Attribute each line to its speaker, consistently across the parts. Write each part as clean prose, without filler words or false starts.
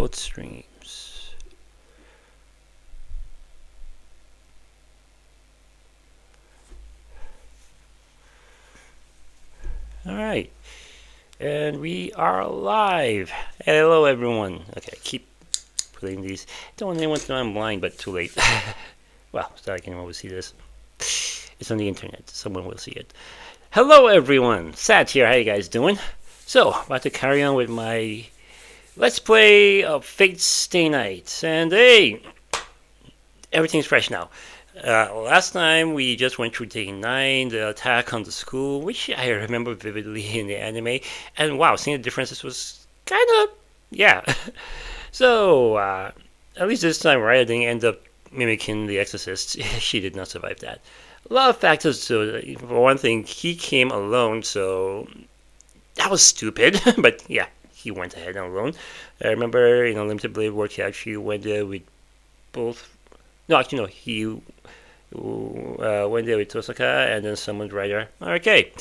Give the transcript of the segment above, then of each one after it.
Speaker 1: both streams. Alright, and we are live. Hello everyone. Okay, keep putting these. Don't want anyone to know I'm blind, but too late. Well, it's not like anyone will see this. It's on the internet. Someone will see it. Hello everyone. Sat here. How you guys doing? So, about to carry on with my Let's Play of Fate Stay Night. And hey, everything's fresh now. Last time we just went through day 9, the attack on the school, which I remember vividly in the anime. And wow, seeing the differences was kind of, yeah. So, at least this time Raya didn't end up mimicking the Exorcist. She did not survive that. A lot of factors. So, for one thing, he came alone, so that was stupid. But yeah, he went ahead alone. I remember, Limited Blade work, he actually went there with both. No, actually, no, he went there with Tosaka and then summoned Ryder. Okay,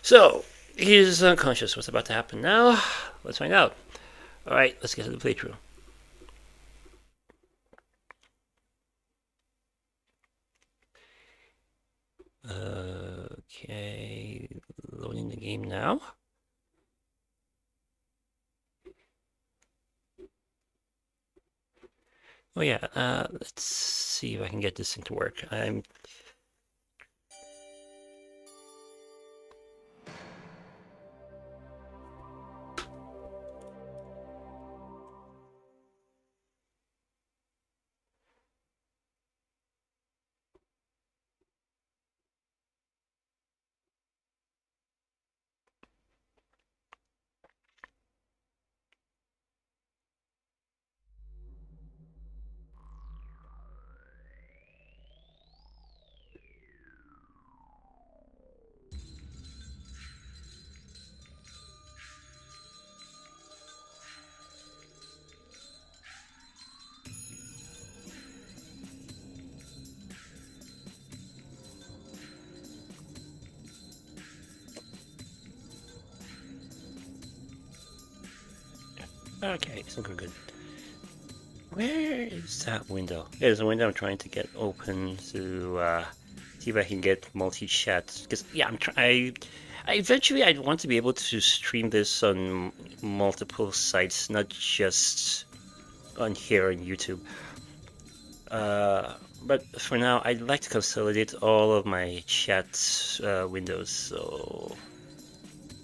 Speaker 1: so he's unconscious. What's about to happen now? Let's find out. Alright, let's get to the playthrough. Okay, loading the game now. Oh yeah, let's see if I can get this thing to work. Okay, it's looking good. Where is that window? Yeah, there's a window I'm trying to get open to see if I can get multi-chat. Because yeah, I eventually I'd want to be able to stream this on multiple sites, not just on here on YouTube. But for now, I'd like to consolidate all of my chat windows. So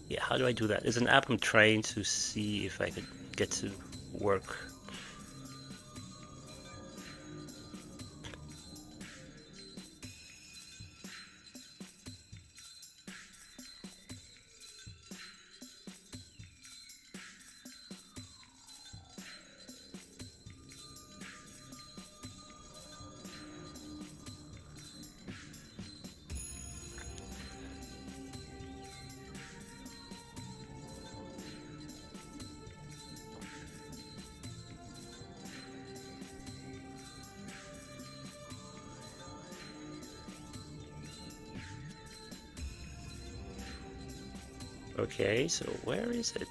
Speaker 1: yeah, how do I do that? There's an app I'm trying to see if I could get to work. Okay, so where is it?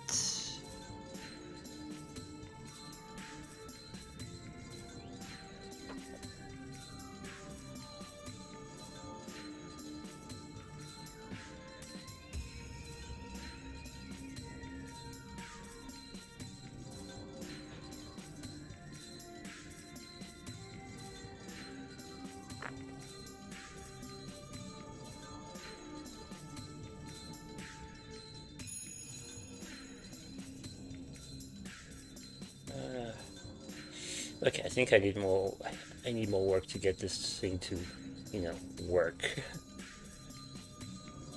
Speaker 1: Okay, I think I need more. I need more work to get this thing to, work.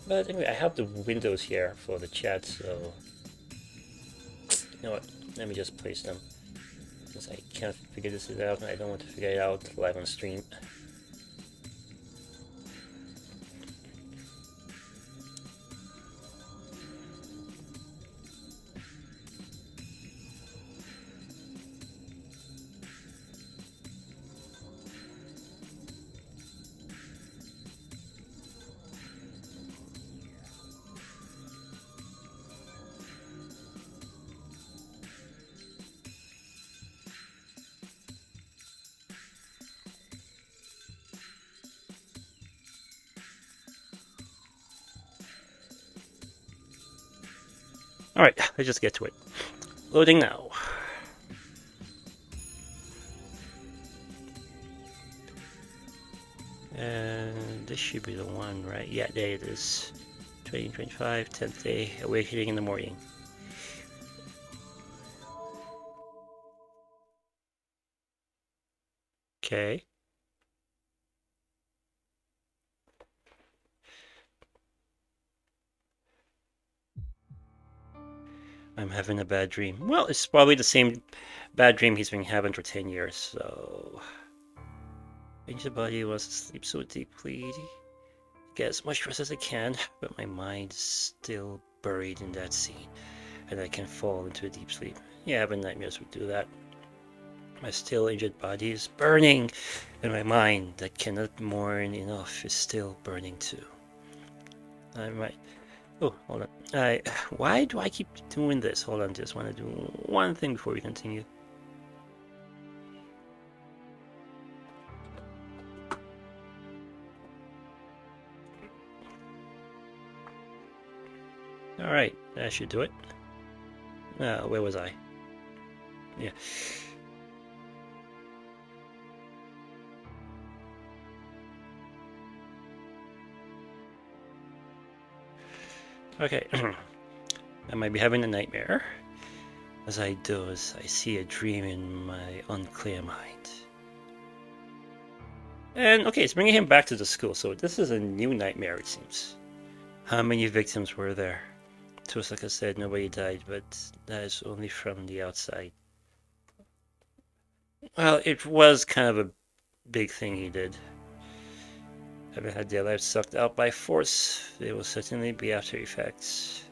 Speaker 1: But anyway, I have the windows here for the chat, so you know what? Let me just place them, since I can't figure this out, and I don't want to figure it out live on stream. Alright, let's just get to it. Loading now. And this should be the one, right? Yeah, there it is. 2025, 10th day, awakening in the morning. Okay. I'm having a bad dream. Well, it's probably the same bad dream he's been having for 10 years, so... Angel body wants to sleep so deeply. Get as much rest as I can, but my mind is still buried in that scene, and I can fall into a deep sleep. Yeah, but nightmares would do that. My still injured body is burning, and my mind that cannot mourn enough is still burning too. I might... Oh, hold on. Why do I keep doing this? Hold on, just want to do one thing before we continue. Alright, that should do it. Where was I? Yeah. Okay. I might be having a nightmare. As I doze, I see a dream in my unclear mind. And okay, it's bringing him back to the school, so this is a new nightmare, it seems. How many victims were there? Just like I said, nobody died, but that is only from the outside. Well, it was kind of a big thing he did. Having had their lives sucked out by force, there will certainly be after effects.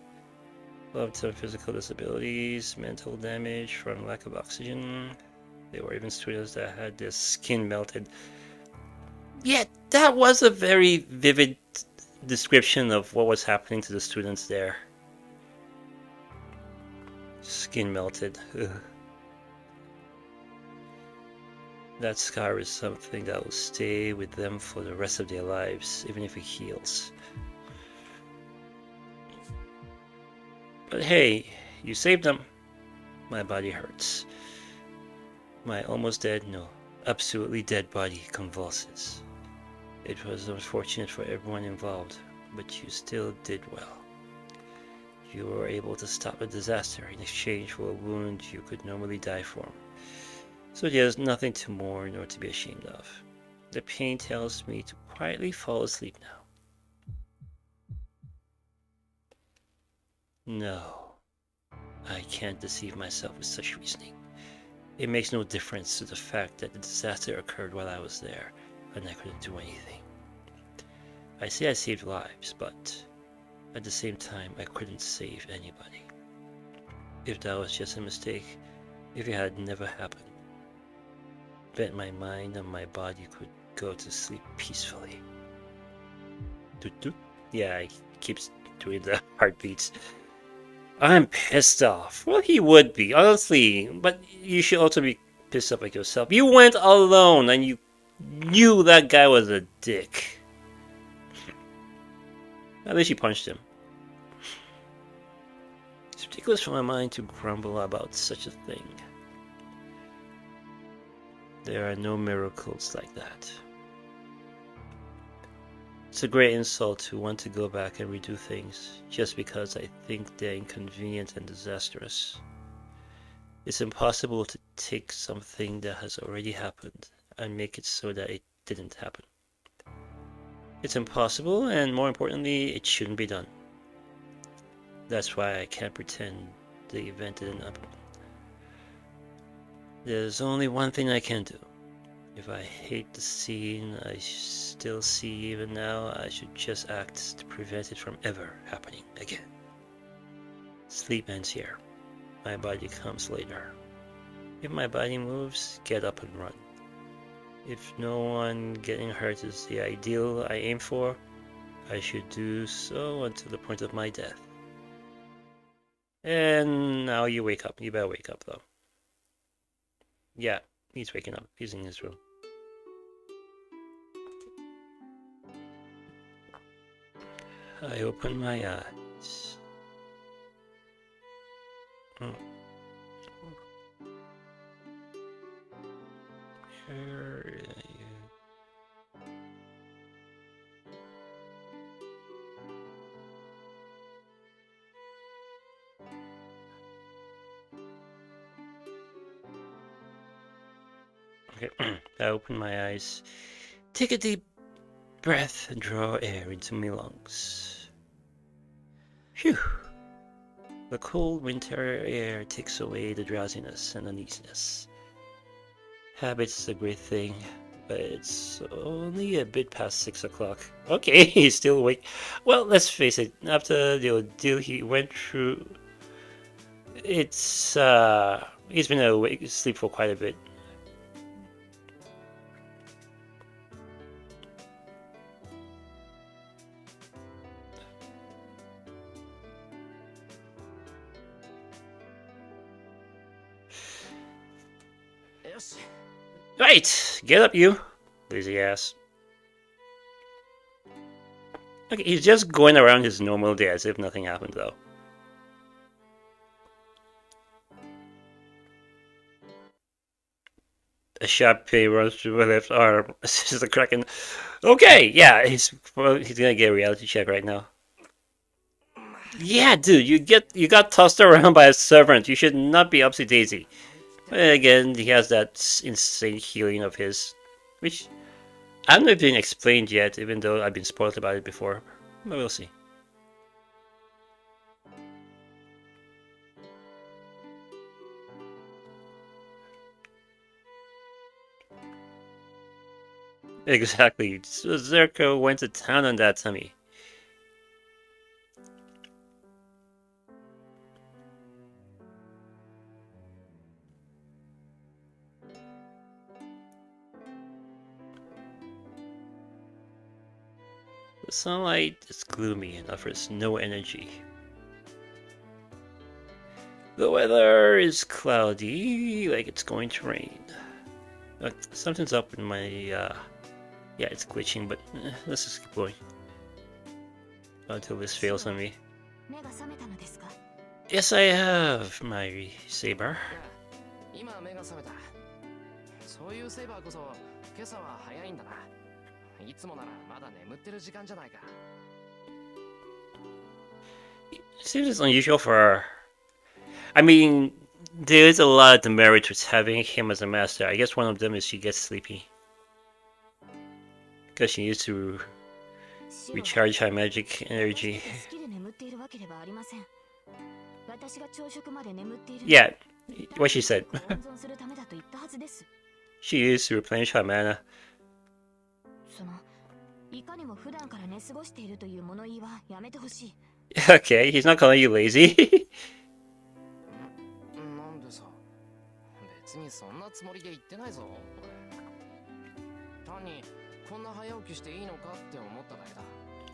Speaker 1: Long-term physical disabilities, mental damage from lack of oxygen. There were even students that had their skin melted. Yeah, that was a very vivid description of what was happening to the students there. Skin melted. Ugh. That scar is something that will stay with them for the rest of their lives, even if it heals. But hey, you saved them. My body hurts. My almost dead, no, absolutely dead body convulses. It was unfortunate for everyone involved, but you still did well. You were able to stop a disaster in exchange for a wound you could normally die from. So there's nothing to mourn or to be ashamed of. The pain tells me to quietly fall asleep now. No, I can't deceive myself with such reasoning. It makes no difference to the fact that the disaster occurred while I was there, and I couldn't do anything. I say I saved lives, but at the same time, I couldn't save anybody. If that was just a mistake, if it had never happened, bet my mind and my body could go to sleep peacefully. Doot doot. Yeah, he keeps doing the heartbeats. I'm pissed off. Well, he would be, honestly, but you should also be pissed off at yourself. You went alone and you knew that guy was a dick. At least you punched him. It's ridiculous for my mind to grumble about such a thing. There are no miracles like that. It's a great insult to want to go back and redo things just because I think they're inconvenient and disastrous. It's impossible to take something that has already happened and make it so that it didn't happen. It's impossible, and more importantly, it shouldn't be done. That's why I can't pretend the event didn't happen. There's only one thing I can do. If I hate the scene I still see even now, I should just act to prevent it from ever happening again. Sleep ends here. My body comes later. If my body moves, get up and run. If no one getting hurt is the ideal I aim for, I should do so until the point of my death. And now you wake up. You better wake up, though. Yeah, he's waking up. He's in his room. I open my eyes. Mm. Here, okay. I open my eyes. Take a deep breath and draw air into my lungs. Phew. The cold winter air takes away the drowsiness and uneasiness. Habit's a great thing, but it's only a bit past 6 o'clock. Okay, he's still awake. Well, let's face it, after the ordeal he went through, he's been awake, asleep for quite a bit. Right, get up, you lazy ass. Okay, he's just going around his normal day as if nothing happened, though. A sharp pain runs through my left arm. This is a kraken. Okay, yeah, he's gonna get a reality check right now. Yeah, dude, you got tossed around by a servant. You should not be upsy daisy. But again, he has that insane healing of his, which I don't know if it's been explained yet, even though I've been spoiled about it before. But we'll see. Exactly. So Zerko went to town on that, Tommy. The sunlight is gloomy and offers no energy. The weather is cloudy, like it's going to rain. Something's up in my, yeah, it's glitching, but let's just keep going. Until this fails on me. Yes, I have, my saber. Seems it's unusual for her. I mean, there is a lot of demerit with having him as a master. I guess one of them is she gets sleepy. Because she needs to recharge her magic energy. Yeah, what she said. She used to replenish her mana. Okay, he's not calling you lazy.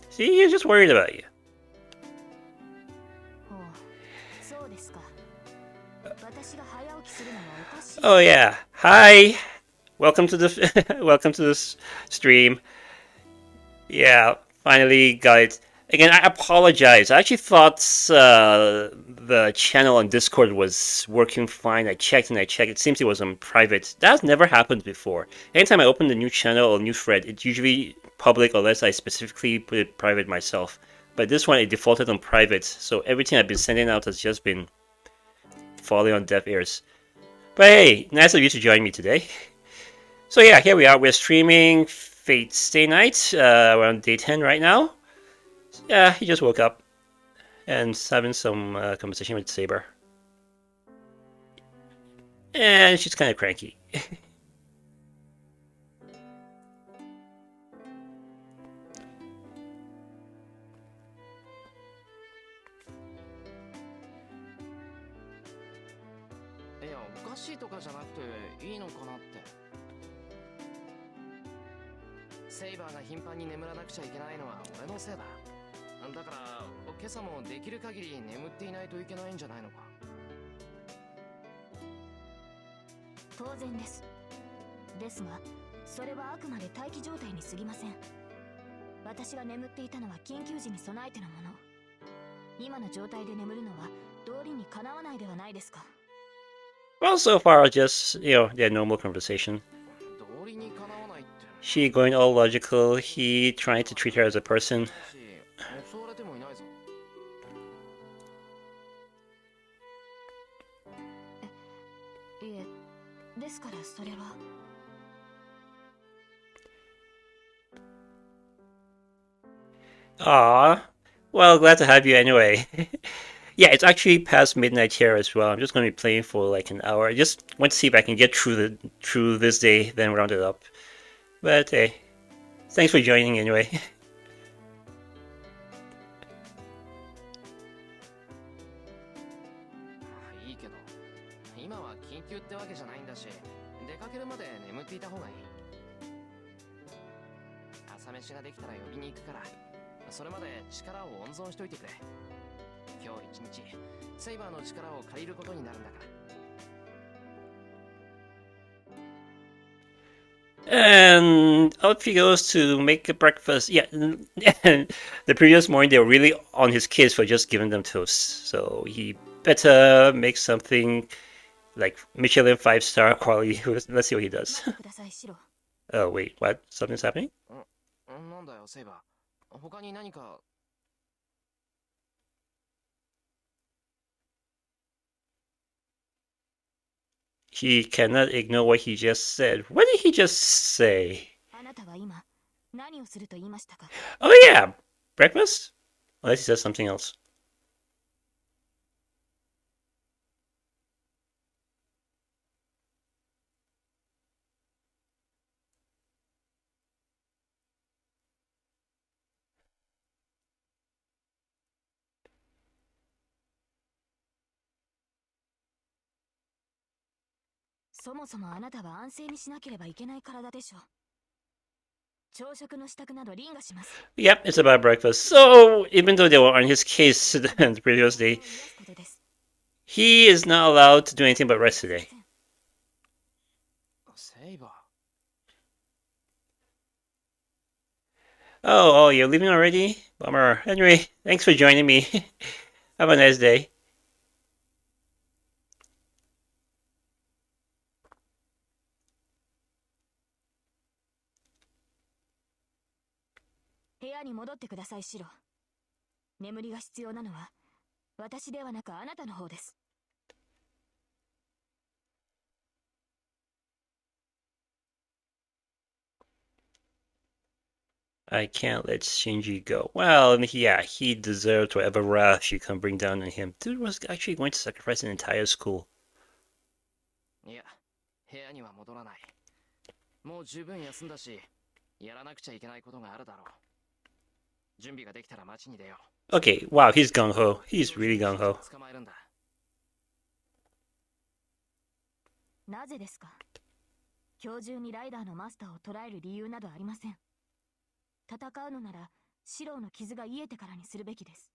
Speaker 1: See, he's just worried about you. Oh yeah, hi. Welcome to the welcome to this stream. Yeah, finally got it. Again, I apologize. I actually thought the channel on Discord was working fine. I checked and I checked. It seems it was on private. That's never happened before. Anytime I open a new channel or new thread, it's usually public unless I specifically put it private myself. But this one, it defaulted on private. So everything I've been sending out has just been falling on deaf ears. But hey, nice of you to join me today. So yeah, here we are. We're streaming Fate Stay Night around day 10 right now. Yeah, he just woke up and having some conversation with Saber. And she's kind of cranky. Well, so far, just, their normal conversation. She going all logical, he trying to treat her as a person. Ah, well, glad to have you anyway. Yeah, it's actually past midnight here as well. I'm just going to be playing for like an hour. I just want to see if I can get through this day, then round it up. But hey, thanks for joining anyway.
Speaker 2: いいけど、今は緊急ってわけじゃないんだし、出かけるまで眠っていた方がいい。朝飯ができたら呼びに行くから、それまで力を温存しといてくれ。今日一日、セイバーの力を借りることになるんだから。
Speaker 1: And up he goes to make a breakfast. Yeah, and the previous morning they were really on his case for just giving them toast. So he better make something like Michelin 5-star quality. Let's see what he does. Oh wait, what? Something's happening?
Speaker 2: なんだよ、セイバー。他に何か。
Speaker 1: He cannot ignore what he just said. What did he just say? Oh yeah, breakfast? Unless he says something else. Yep, it's about breakfast. So, even though they were on his case the previous day, he is not allowed to do anything but rest today. Oh, you're leaving already? Bummer. Anyway, thanks for joining me. Have a nice day. I can't let Shinji go. Well, yeah, he deserved whatever wrath she can bring down on him. Dude was actually going to sacrifice an entire school.
Speaker 2: いや、部屋には戻らない。もう十分休んだし、やらなくちゃいけないことがあるだろう。準備ができたら街に出よ
Speaker 1: う。Okay, wow, he's gung-ho. He's really gung-ho.
Speaker 2: 捕まえるんだ。
Speaker 3: なぜですか？今日中にライダーのマスターを捕らえる理由などありません。戦うのなら、シローの傷が癒えてからにするべきです。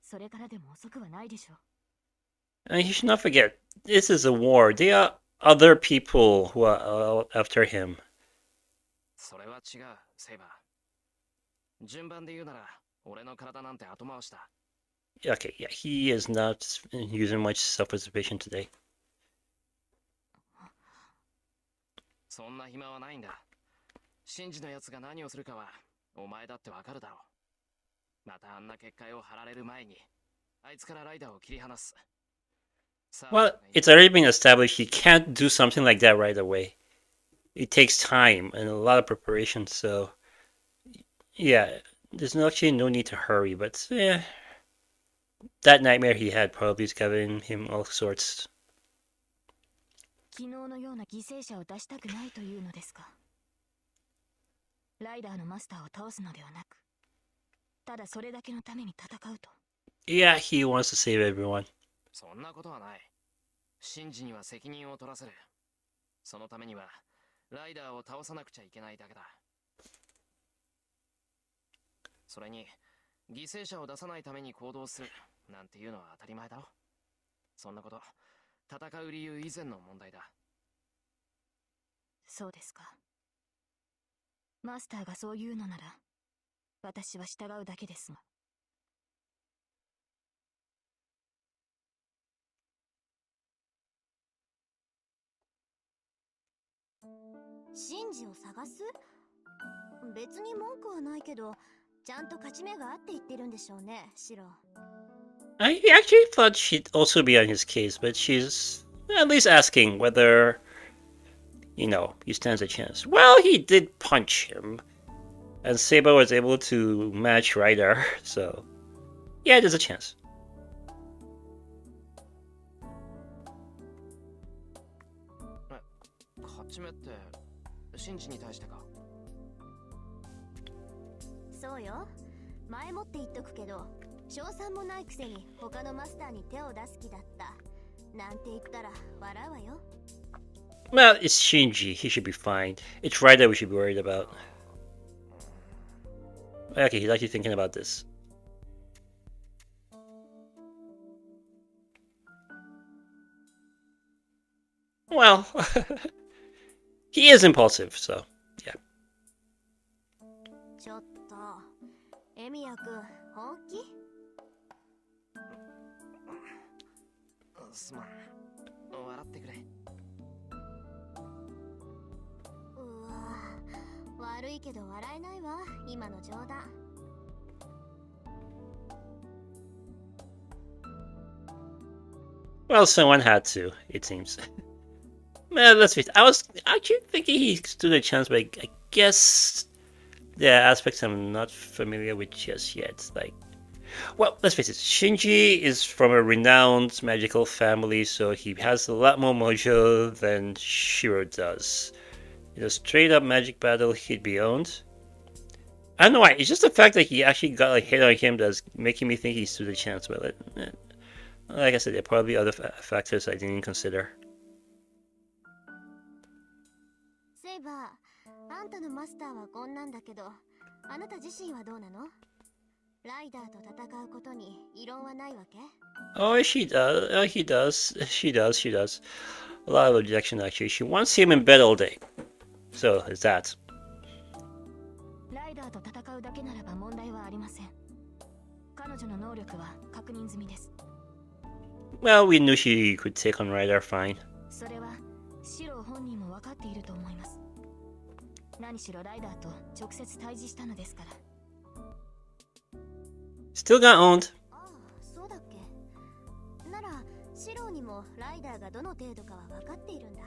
Speaker 3: それからでも遅くはないでしょう。
Speaker 1: And you should not forget, this is a war. There are other people who are after him.
Speaker 2: それは違う、セイバー。順番で言うなら、俺の体なんて後回しだ。
Speaker 1: Okay, yeah, he is not using much self-preservation today.
Speaker 2: そんな暇はないんだ。シンジのやつが何をするかは、お前だってわかるだろう。またあんな結界を張られる前に、あいつからライダーを切り離す。
Speaker 1: Well, it's already been established he can't do something like that right away. It takes time and a lot of preparation, so yeah, there's actually no need to hurry, but yeah, that nightmare he had probably is giving him all sorts.
Speaker 3: 昨日のような犠牲者を出したくないというのですか？ライダーのマスターを倒すのではなく、ただそれだけのために戦うと。
Speaker 1: Yeah, he wants to save everyone.
Speaker 2: そんなことはない。シンジには責任を取らせる。そのためには、ライダーを倒さなくちゃいけないだけだ。それに、犠牲者を出さないために行動するなんていうのは当たり前だろ。そんなこと、戦う理由以前の問題だ。
Speaker 3: そうですか。マスターがそう言うのなら、私は従うだけですが。シンジを探す？別に文句はないけど、ちゃんと勝ち目があって言ってるんでしょうね、シロ。
Speaker 1: I actually thought she'd also be on his case, but she's at least asking whether, he stands a chance. Well, he did punch him, and Seba was able to match Ryder, so yeah, there's a chance.
Speaker 2: 勝ち目ってシンジに対してか？
Speaker 3: そうよ。前もって言っとくけど、賞賛もないくせに他のマスターに手を出す気だった。なんて言ったら笑うわよ。
Speaker 1: Well, it's Shinji. He should be fine. It's Ryder we should be worried about. Okay, he's actually thinking about this. Well, he is impulsive, so yeah.
Speaker 3: ちょっと、エミヤ君、本気？
Speaker 2: すまん。笑ってくれ。
Speaker 3: うわ、悪いけど笑えないわ、今の冗談。
Speaker 1: Well, someone had to, it seems. Man, let's face it, I was actually thinking he stood a chance, but I guess there are aspects I'm not familiar with just yet. Well, let's face it, Shinji is from a renowned magical family, so he has a lot more mojo than Shiro does. In a straight up magic battle, he'd be owned. I don't know why, it's just the fact that he actually got a hit on him that's making me think he stood a chance with it. Like I said, there are probably other factors I didn't consider.
Speaker 3: セイバー、あんたのマスターはこんなんだけど、あなた自身はどうなの？ライダーと戦うことに異論はないわけ？
Speaker 1: Oh, she does. He does. She does. A lot of objection, actually. She wants him in bed all day. So, is that.
Speaker 3: ライダーと戦うだけならば問題はありません。彼女の能力は確認済みです。
Speaker 1: Well, we knew she could take on Ryder fine.
Speaker 3: それはシロ本人も分かっていると思います。何しろライダーと直接対峙したのですから。
Speaker 1: Still got owned.
Speaker 3: ああ、そうだっけ。ならシロにもライダーがどの程度かは分かっているんだ。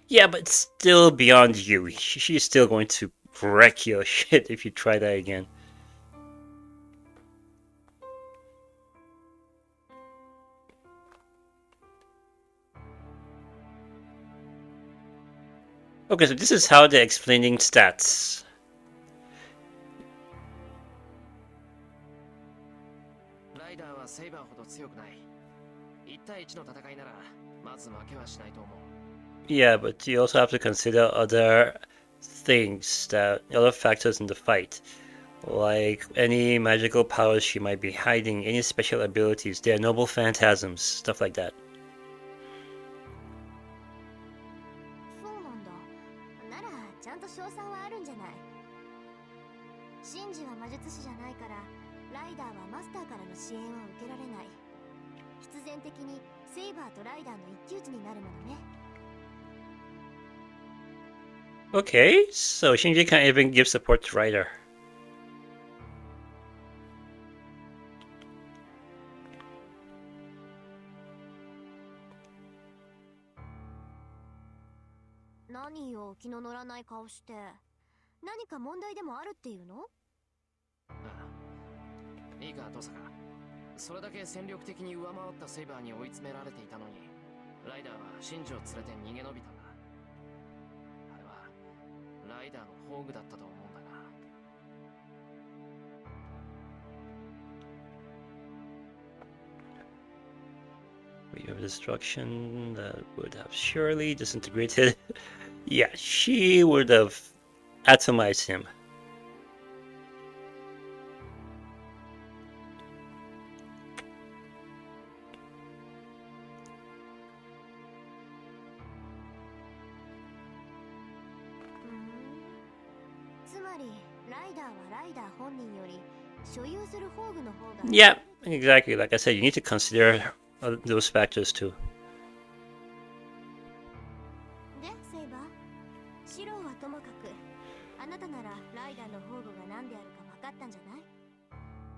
Speaker 1: Yeah, but still beyond you. She's still going to wreck your shit if you try that again. Okay, so this is how they're explaining stats.
Speaker 2: ライダーはセイバーほど強くない。1対1の戦いならまず負けはしないと思う。
Speaker 1: Yeah, but you also have to consider other things, other factors in the fight. Like any magical powers she might be hiding, any special abilities, their noble phantasms, stuff like that.
Speaker 3: そうなんだ。ならちゃんと賞賛はあるんじゃない。シンジは魔術師じゃないから、ライダーはマスターからの支援は受けられない。必然的にセイバーとライダーの一騎打ちになるものね。
Speaker 1: Okay, so Shinji can't even give support to Ryder.
Speaker 3: 何よ、気の乗らない顔して。何か問題でもあるっていうの？
Speaker 2: ああ、いいかトサカ。それだけ戦力的に上回ったセイバーに追い詰められていたのに、ライダーはシンジを連れて逃げ延びたんだ。あれはライダーの宝具だったと思うんだが。
Speaker 1: We have destruction that would have surely disintegrated. Yeah, she would have atomized him.
Speaker 3: 所有する宝具の方が
Speaker 1: Yeah, exactly. Like I said, you need to consider those factors too.
Speaker 3: で、セイバー、シローはともかく、あなたならライダーの宝具が何であるか分かったんじゃない？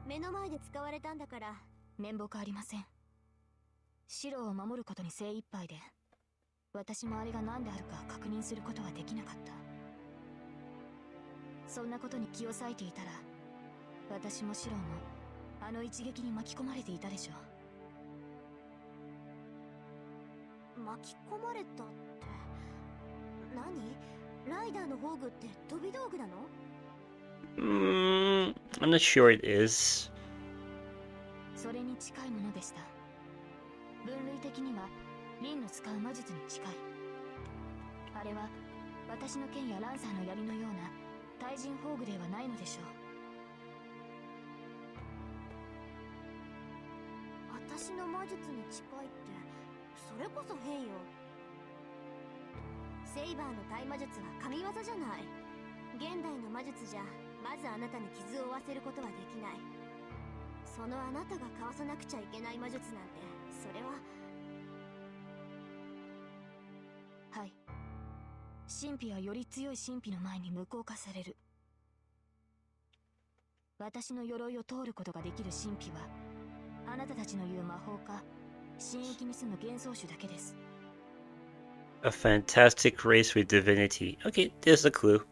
Speaker 3: 目の前で使われたんだから。面目ありません。シローを守ることに精一杯で、私もあれが何であるか確認することはできなかった。そんなことに気を割いていたら、私もシローもあの一撃に巻き込まれていたでしょう。巻き込まれたって何？ライダーの宝具って飛び道具なの？
Speaker 1: I'm not sure it is.
Speaker 3: それに近いものでした。分類的にはリンの使う魔術に近い。あれは私の剣やランサーの槍のような対人宝具ではないのでしょう。私の魔術に近いって、それこそ変よ。セイバーの対魔術は神業じゃない。現代の魔術じゃまずあなたに傷を負わせることはできない。そのあなたがかわさなくちゃいけない魔術なんて、それは。はい。神秘はより強い神秘の前に無効化される。私の鎧を通ることができる神秘は、あなたたちの言う魔法か神域に住む幻想種だけです。
Speaker 1: A fantastic race with divinity. Okay, there's a clue.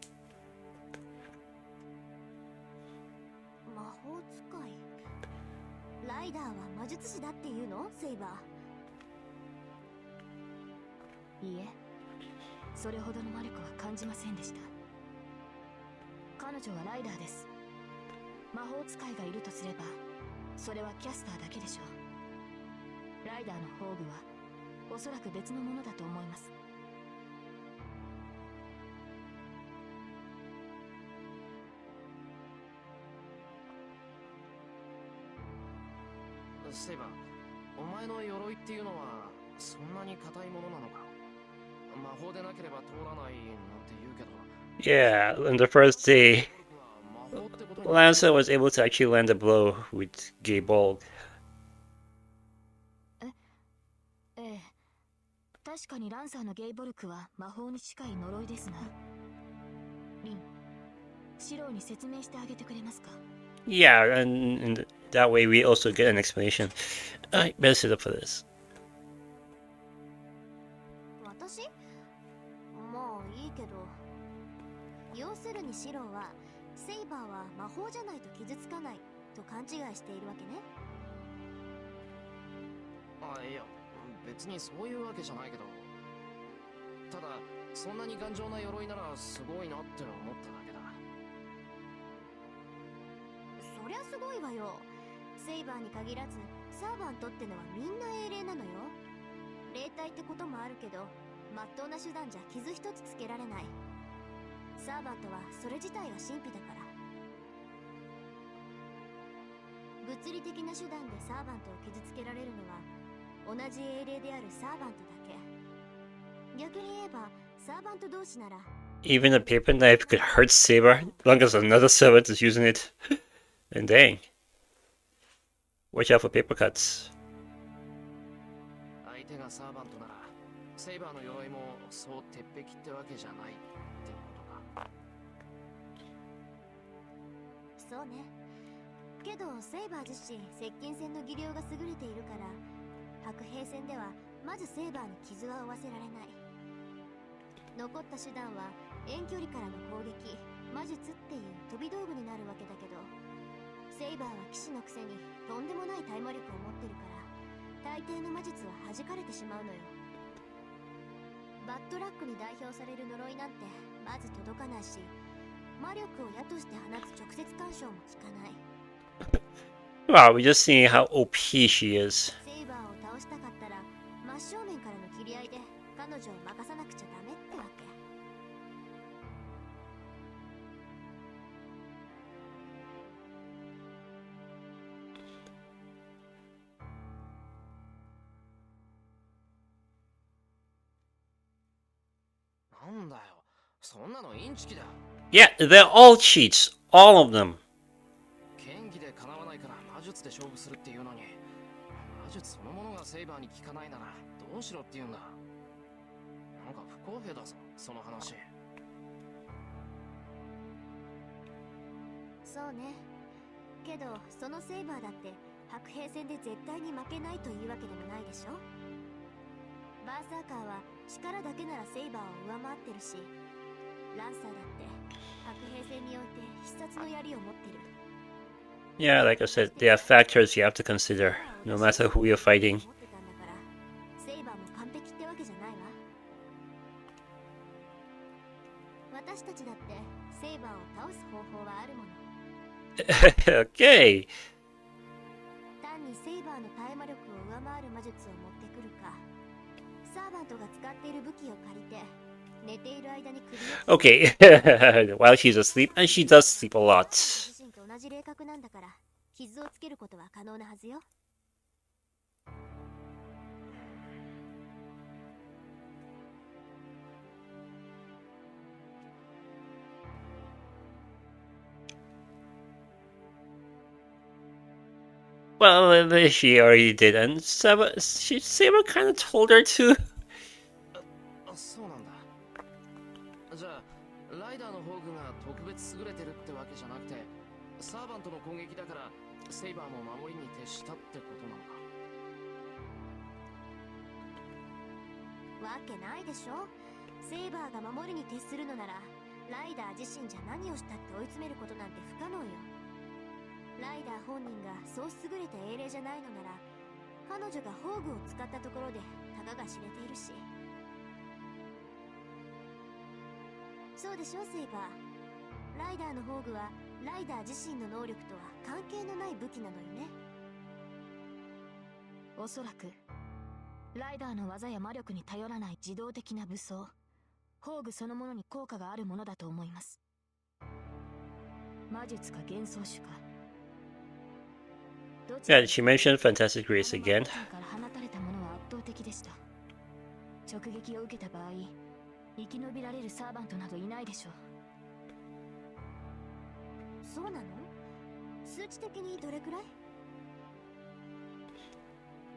Speaker 3: 魔法使い。ライダーは魔術師だっていうの？セイバー。いいえ、それほどの魔力は感じませんでした。彼女はライダーです。魔法使いがいるとすれば、それはキャスターだけでしょう。ライダーの宝具はおそらく別のものだと思います。
Speaker 2: セイバー、お前の鎧っていうのはそんなに硬いものなのか？魔法でなければ通らないなんて言うけど。
Speaker 1: Yeah, on the first day, Lancer was able to actually land a blow with Gay Bulk.
Speaker 3: ええ、確かにランサーのゲイボルクは魔法に近い呪いですが、リン、シローに説明してあげてくれますか？
Speaker 1: Yeah, and that way we also get an explanation. Alright, better sit up for this.
Speaker 3: 私？もういいけど。要するにシローは、セイバーは魔法じゃないと傷つかないと勘違いしているわけね。
Speaker 2: あ、いや、別にそういうわけじゃないけど、ただそんなに頑丈な鎧ならすごいなって思っただけだ。
Speaker 3: そりゃすごいわよ。セイバーに限らずサーバントってのはみんな英霊なのよ。霊体ってこともあるけど、まっとうな手段じゃ傷一つつけられない。サーバントはそれ自体が神秘だから。物理的な手段でサーバントを傷つけられるのは同じ英霊であるサーバントだけ。逆に言えばサーバント同士なら
Speaker 1: Even a paper knife could hurt Saber, as long as another servant is using it. And dang. Watch out for paper cuts.
Speaker 2: 相手がサーバントなら、セイバーの鎧もそう鉄壁ってわけじゃないってことか。
Speaker 3: そうね。けどセイバー自身接近戦の技量が優れているから、白兵戦ではまずセイバーに傷は負わせられない。残った手段は遠距離からの攻撃、魔術っていう飛び道具になるわけだけど、セイバーは騎士のくせにとんでもない対魔力を持ってるから、大抵の魔術は弾かれてしまうのよ。バッドラックに代表される呪いなんてまず届かないし、魔力を矢として放つ直接干渉も効かない。
Speaker 1: Wow, we're just seeing how OP she is.
Speaker 3: セイバーを倒したかったら真正面からの切り合いで彼女を任さなくちゃダメってわけ。
Speaker 2: なんだよ、そんなのインチキだ。
Speaker 1: Yeah, they're all cheats. All of them.
Speaker 2: 剣技でかなわないから魔術で勝負するっていうのに、魔術そのものがセイバーに効かないならどうしろって言うんだ。なんか不公平だぞ、その話。
Speaker 3: そうね。けどそのセイバーだって白兵戦で絶対に負けないというわけでもないでしょ。バーサーカーは力だけならセイバーを上回ってるし、ランサーだって白兵戦において必殺の槍を持ってる。
Speaker 1: Yeah, like I said, there are factors you have to consider, no matter who you're fighting.
Speaker 3: 持ってたんだから、セイバーも完璧ってわけじゃないわ。私たちだってセイバーを倒す方法はあるもの。
Speaker 1: Okay.
Speaker 3: 単にセイバーの耐え魔力を上回る魔術を持ってくるか、サーバントが使っている武器を借りて寝ている間に首を
Speaker 1: Okay. While she's asleep, and she does sleep a lot.
Speaker 3: 自身と同じ霊覚なんだから傷をつけることは可能なはずよ。
Speaker 1: Well, she already did, and Saber kind of told her to.
Speaker 2: あ、そうなんだ。じゃあライダーの宝具が特別優れてるってわけじゃなくて、サーバントの攻撃だからセイバーも守りに徹したってことなのか。
Speaker 3: わけないでしょ。セイバーが守りに徹するのならライダー自身じゃ何をしたって追い詰めることなんて不可能よ。ライダー本人がそう優れた英霊じゃないのなら、彼女が宝具を使ったところでたかが知れているし。そうでしょセイバー。ライダーの宝具はライダー自身の能力とは関係のない武器なのよね。おそらくライダーの技や魔力に頼らない自動的な武装、宝具そのものに効果があるものだと思います。魔術か幻想種か。
Speaker 1: Yeah, she mentioned Fantastic Race again.
Speaker 3: から放たれたものは圧倒的でした。直撃を受けた場合、生き延びられるサーバントなどいないでしょう。そうなの？数値的にどれくらい？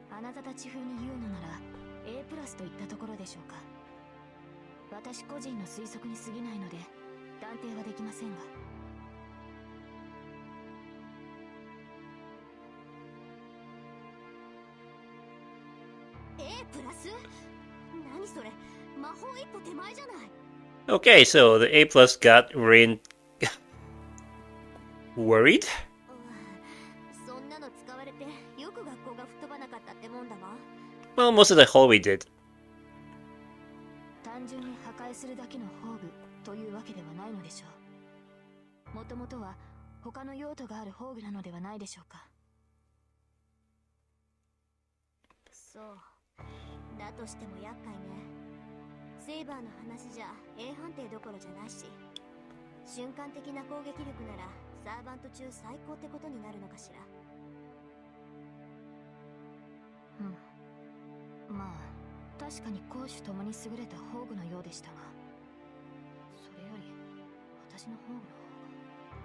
Speaker 3: あなたたち風に言うのなら A プラスといったところでしょうか。私個人の推測に過ぎないので断定はできませんが。プラス？何それ？魔法一歩手前じゃない。
Speaker 1: Okay, so the A plus got Rain worried.
Speaker 3: そんなの使われてよく学校が吹っ飛ばなかったってもんだわ。
Speaker 1: Well, most of the hallway did.
Speaker 3: 単純に破壊するだけの宝具というわけではないのでしょう。もともとは他の用途がある宝具なのではないでしょうか。そうだとしても厄介ね。セイバーの話じゃ A 判定どころじゃないし、瞬間的な攻撃力ならサーバント中最高ってことになるのかしら。まあ確かに攻守ともに優れた宝具のようでしたが、それより私の宝具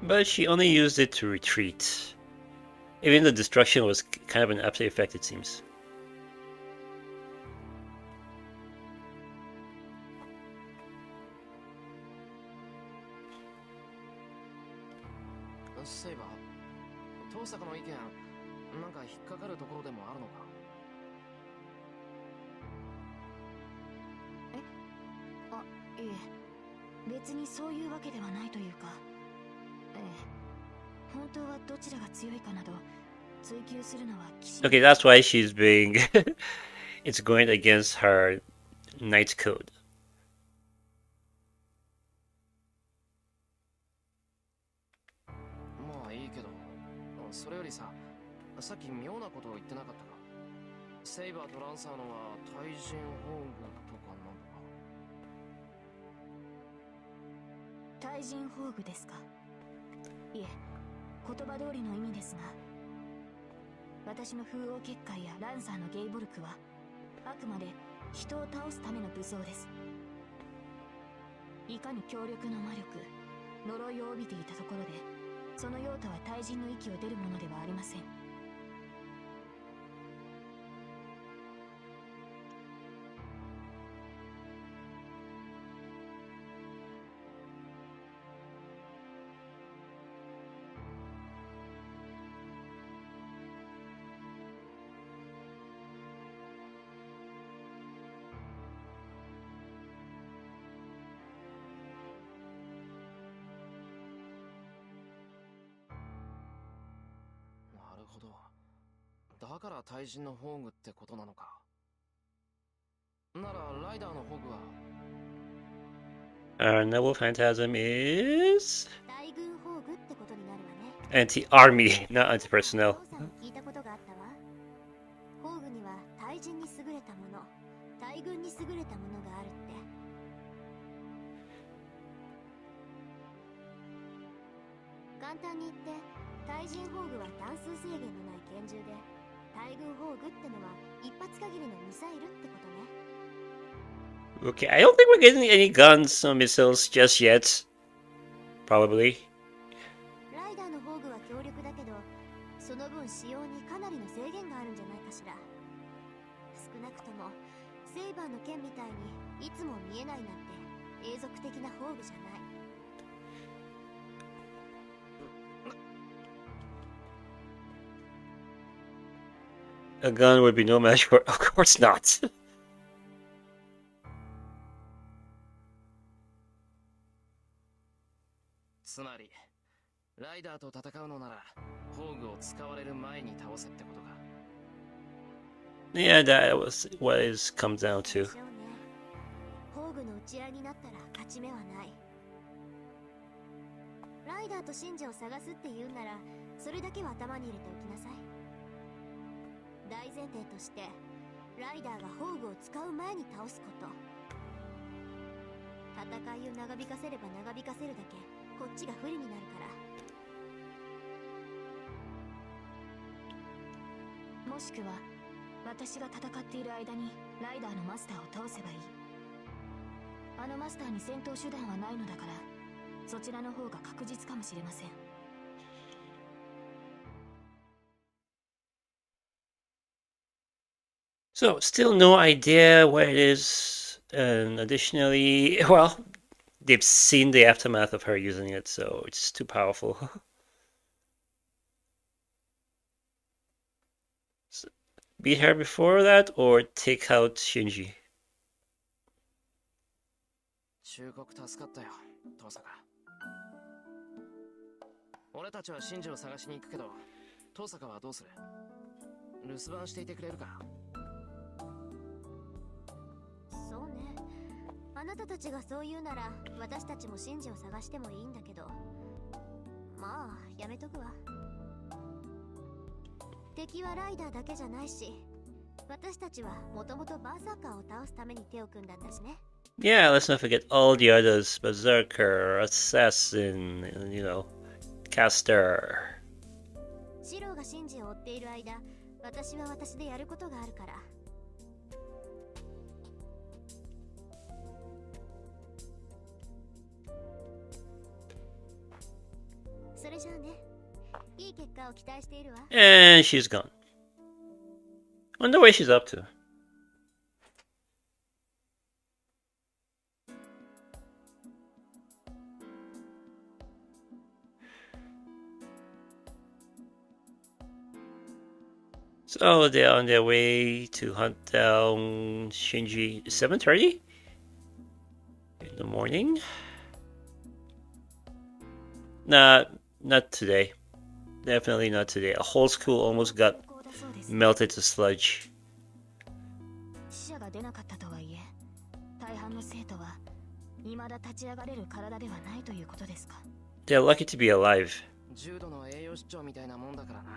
Speaker 3: の方が。
Speaker 1: But she only used it to retreat. Even the destruction was kind of an after effect, it seems.
Speaker 2: セイバー、遠坂の意見、なんか引っかかるところでもあるのか。
Speaker 3: あ、いえ、別にそういうわけではないというか、本当はどちらが強いかなど追求するのは騎士。
Speaker 1: Okay, that's why she's being it's going against her knight's code.
Speaker 2: まあいいけど、それよりさ、さっき妙なことを言ってなかったか。セイバーとランサーのは対人宝具とかなんとか。
Speaker 3: 対人宝具ですか。いえ、言葉通りの意味ですが、私の風王結界やランサーのゲイボルクはあくまで人を倒すための武装です。いかに強力な魔力、呪いを帯びていたところでその用途は対人の域を出るものではありません。
Speaker 2: なるほど。だから対人のホーグってことなのか。ならライダーのホーグは
Speaker 1: Our noble phantasm is
Speaker 3: 大軍宝具ってことになるわね。
Speaker 1: anti-army, not anti-personnel.
Speaker 3: お父さんに聞いたことがあったわ。宝具には対人に優れたもの、大軍に優れたものがあるって。簡単に言って対人宝具は弾数制限のない拳銃で、大軍宝具ってのは一発限りのミサイルってことね。
Speaker 1: Okay, I don't think we're getting any guns or missiles just yet. Probably.
Speaker 3: ライダーの宝具は強力だけど、その分使用にかなりの制限があるんじゃないかしら。少なくともセイバーの剣みたいにいつも見えないなんて永続的な宝具じゃない。
Speaker 1: A gun would be no match for. Of course not.
Speaker 2: つまりライダーと戦うのならホーグを使われる前に倒せってことか。
Speaker 1: Yeah, that was what it comes down to.
Speaker 3: でしょうね。宝具の打ち合いになったら勝ち目はない。ライダーとシンジを探すって言うなら、それだけは頭に入れておきなさい。大前提としてライダーが宝具を使う前に倒すこと。戦いを長引かせれば長引かせるだけこっちが不利になるから。もしくは私が戦っている間にライダーのマスターを倒せばいい。あのマスターに戦闘手段はないのだから、そちらの方が確実かもしれません。
Speaker 1: So, still no idea where it is. And additionally, well, they've seen the aftermath of her using it, so it's too powerful. So, beat her before that, or take out Shinji?
Speaker 2: 忠告助かったよ、遠坂。俺たちは真珠を探しに行くけど、遠坂はどうする？留守番していてくれるか？
Speaker 3: そうね。あなたたちがそう言うなら、私たちも真珠を探してもいいんだけど、まあやめとくわ。敵はライダーだけじゃないし、私たちはもともとバーサーカーを倒すために手を組んだんだしね。
Speaker 1: Yeah, let's not forget all the others. Berserker, Assassin, Caster.
Speaker 3: シローがシンジを追っている間、私は私でやることがあるから。それじゃあね、いい結果を期待しているわ。
Speaker 1: And she's gone. Wonder what she's up to. So they're on their way to hunt down Shinji. 7:30 in the morning. Nah, not today. Definitely not today. A whole school almost got melted to sludge.
Speaker 3: 死者が出なかったとはいえ、大半の生徒は未だ立ち上がれる体ではないということですか。
Speaker 1: They're lucky to be alive.
Speaker 2: 重度の栄養失調みたいなもんだからな。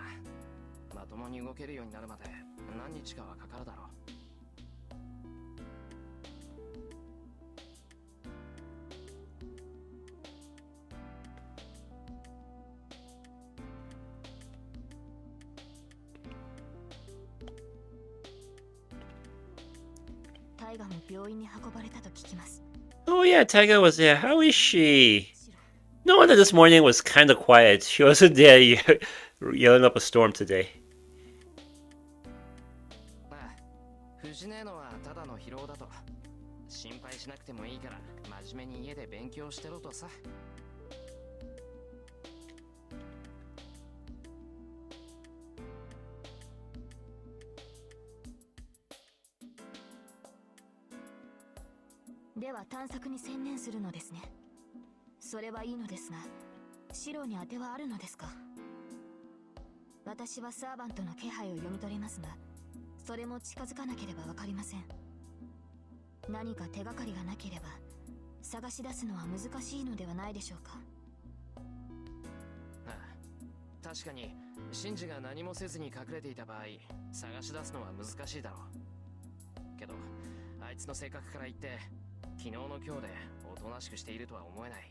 Speaker 2: まともに動けるようになるまで何日かはかかるだろう。
Speaker 3: タイガも病院に運ばれたと聞きます。
Speaker 1: Oh yeah, Taiga was there. How is she? No wonder this morning was kind of quiet. She wasn't there yelling up a storm today.
Speaker 2: ああ、藤姉のはただの疲労だと。心配しなくてもいいから真面目に家で勉強してろとさ。
Speaker 3: では探索に専念するのですね。それはいいのですが、シロに当てはあるのですか？私はサーバントの気配を読み取れますが、それも近づかなければわかりません。何か手がかりがなければ探し出すのは難しいのではないでしょうか。
Speaker 2: ああ、確かにシンジが何もせずに隠れていた場合、探し出すのは難しいだろう。けどあいつの性格から言って昨日の今日でおとなしくしているとは思えない。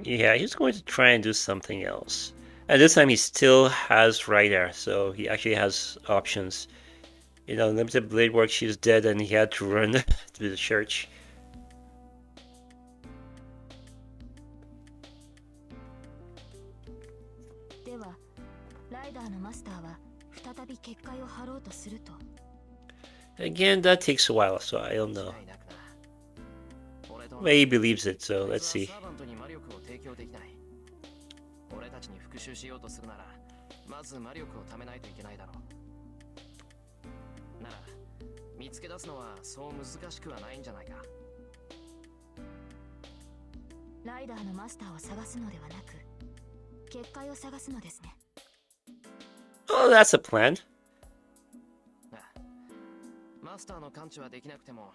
Speaker 1: Yeah, he's going to try and do something else. And this time he still has Ryder, so he actually has options. You know, limited blade work, she's dead, and he had to run to the church.
Speaker 3: ではライダーのマスターは再び結界を張ろうとすると。
Speaker 1: Again, that takes a while, so I don't know. But he believes it, so let's see.
Speaker 2: 俺たちに復讐しようとするならまず魔力を貯めないといけないだろう。なら見つけ出すのはそう難しくはないんじゃないか。
Speaker 3: ライダーのマスターを探すのではなく結界を探すのですね。
Speaker 1: Oh, that's a plan.
Speaker 2: マスターの感知はできなくても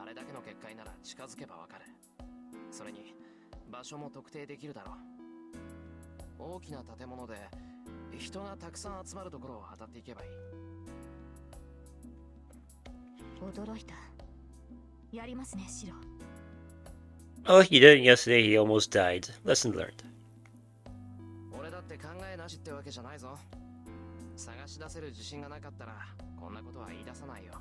Speaker 2: あれだけの結界なら近づけばわかる。それに場所も特定できるだろう。大きな建物で人がたくさん集まるところを当たっていけばいい。
Speaker 3: 驚いた。やりますね、シロ。
Speaker 1: Oh, he didn't yesterday, he almost died. Lesson learned.
Speaker 2: 俺だって考えなしってわけじゃないぞ。探し出せる自信がなかったらこんなことは言い出さないよ。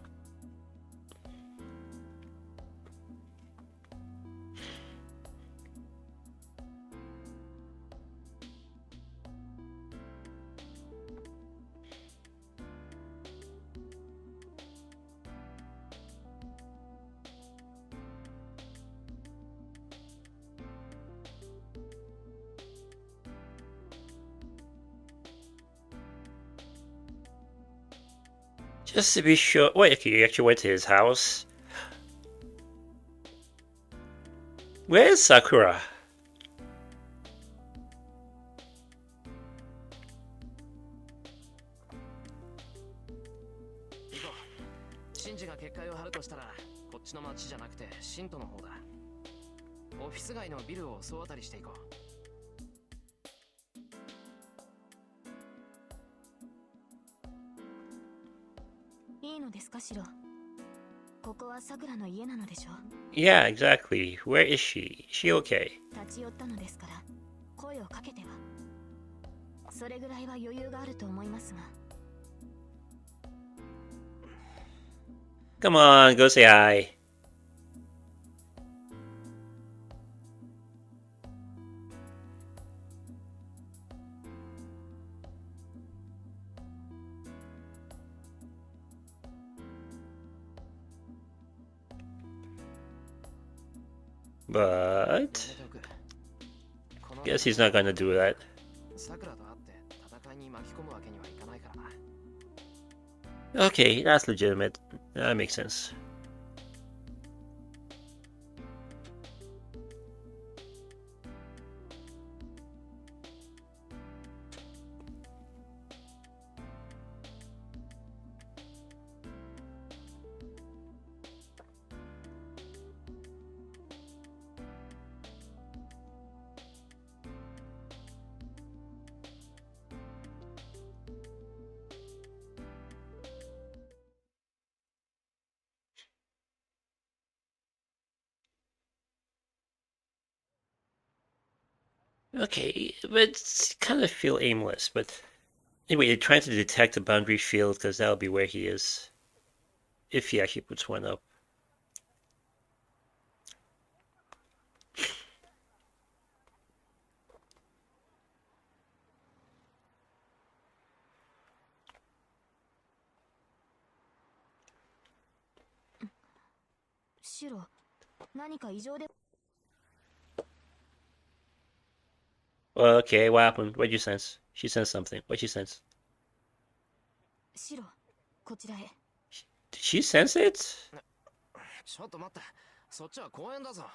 Speaker 1: Just to be sure. Wait, okay, you actually went to his house? Where's Sakura?
Speaker 2: 行こう。シンジが結界を張るとしたらこっちの町じゃなくてシントの方だ。オフィス街のビルを総当たりしていこう。
Speaker 3: いいのですか、シロ。ここはさくらの家なのでしょ。
Speaker 1: Yeah, exactly. Where is she? Is she okay?
Speaker 3: 立ち寄ったのですから声をかけては。それぐらいは余裕があると思いますが。
Speaker 1: Come on, go say hi. But guess he's not gonna do that.
Speaker 2: さくらと会って戦いに巻き込むわけにはいかないからな。
Speaker 1: Okay, that's legitimate. That makes sense. Okay, but it's kind of feel aimless. But anyway, they're trying to detect the boundary field because that'll be where he is. If he actually puts one up.
Speaker 3: シロ、何か異常で。
Speaker 1: Okay, what happened? What did you sense? She sensed something. What did she sense?
Speaker 3: シロ、こちらへ。
Speaker 1: Did she sense it?
Speaker 2: ちょっと待って、そっちは公園だぞ。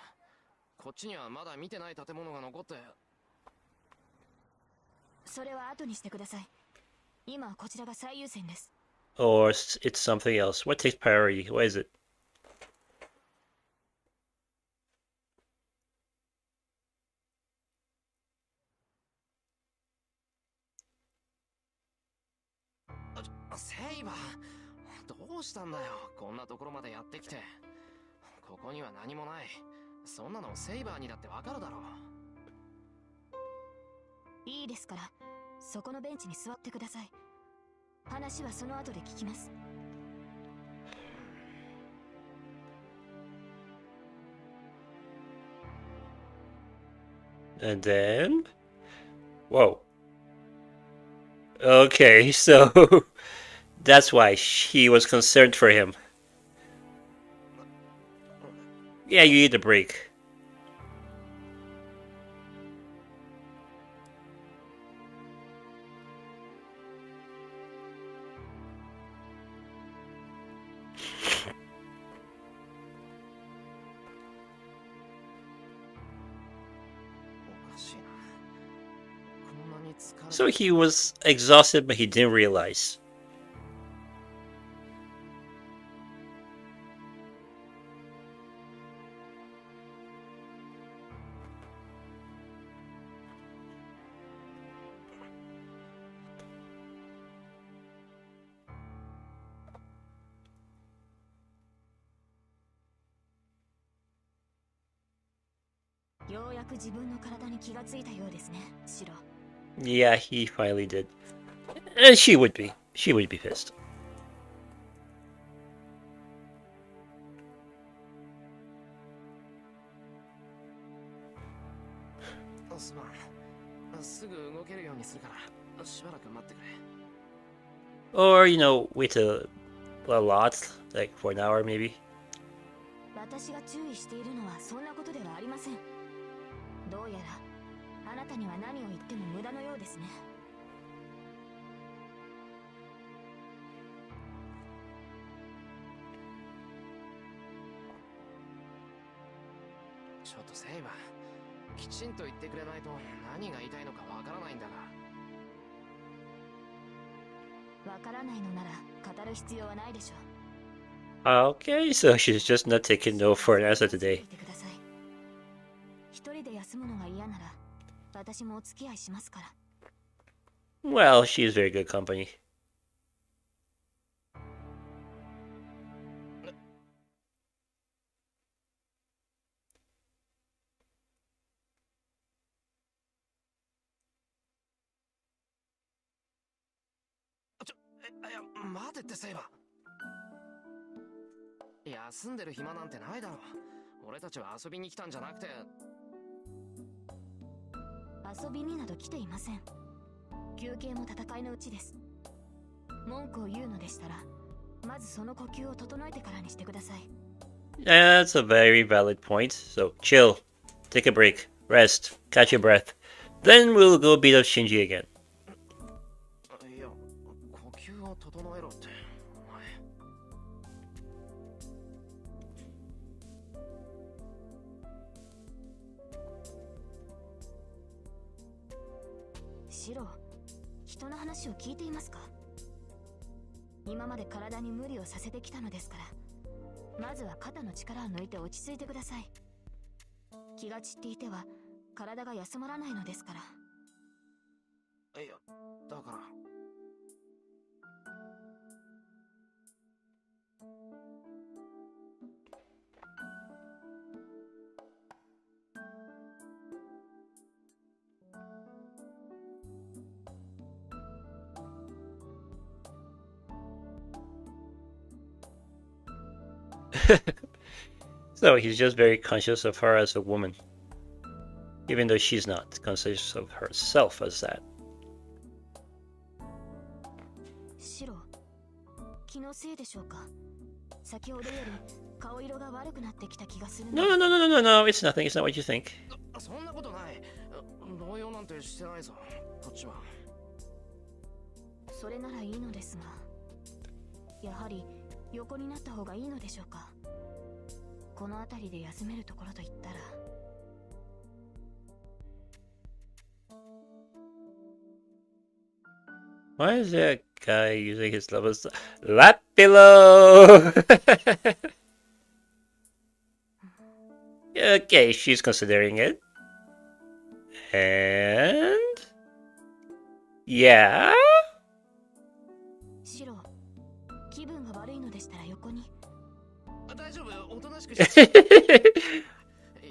Speaker 2: こっちにはまだ見てない建物が残って。
Speaker 3: それは後にしてください。今はこちらが最優先です。
Speaker 1: Or it's something else? What takes priority? What is it?
Speaker 2: セイバー、どうしたんだよ。こんなところまでやってきて。ここには何もない。そんなのセイバーにだってわかるだろう。
Speaker 3: いいですから、そこのベンチに座ってください。話はその後で聞きます。
Speaker 1: And then... Whoa. Okay, so... That's why she was concerned for him. Yeah, you need a break. So he was exhausted, but he didn't realize. Yeah, he finally did. And she would be. She would be pissed. Or, you know, wait a lot, like for an hour maybe.
Speaker 3: 私が注意しているのはそんなことではありません。どうやらあなたには何を言っても無駄のようですね。
Speaker 2: ちょっとセイバー、きちんと言ってくれないと何が言いたいのかわからないんだが。
Speaker 3: わからないのなら語る必要はないでしょう。
Speaker 1: Okay, so she's just not taking no for an answer today.
Speaker 3: 一人で休むのが嫌なら私もお付き合いしますから。
Speaker 1: Well, she's very good company.
Speaker 2: I 待てってセイバー。休んでる暇なんてないだろう。俺たちは遊びに来たんじゃなくて。
Speaker 3: 遊びになど来ていません。休憩も戦いのうちです。文句を言うのでしたら、まずその呼吸を整えてからにしてください。
Speaker 1: That's a very valid point. So chill, take a break, rest, catch your breath. Then we'll go beat up Shinji again.
Speaker 2: いや、呼吸を整えろって。
Speaker 3: シロ、人の話を聞いていますか？今まで体に無理をさせてきたのですから、まずは肩の力を抜いて落ち着いてください。気が散っていては体が休まらないのですから。
Speaker 2: いや、だから。
Speaker 1: So he's just very conscious of her as a woman, even though she's not conscious of herself as that.
Speaker 3: シロ、気のせいでしょうか。先ほどより顔色が悪くなってきた気がする
Speaker 1: No, no, no, no, no, no, no. It's nothing. It's not what you think.
Speaker 2: そんなことない。動揺なんてしてないぞ、こっちは。
Speaker 3: それならいいのですが、やはり横になった方がいいのでしょうか。この辺りで休めるところと言ったら。
Speaker 1: Why is that guy using his lover's lap pillow? Okay, she's considering it. And yeah.
Speaker 3: シロ、気分が悪いのでしたら横に。
Speaker 2: 大丈夫、おとなしくして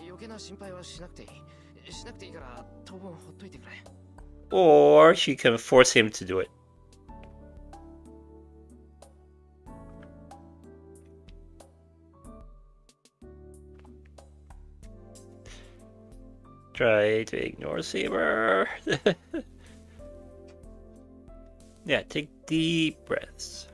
Speaker 2: 余計な心配はしなくていい。しなくていいから当分ほっといてくれ。
Speaker 1: Or she can force him to do it. Try to ignore Saber. Yeah, take deep breaths.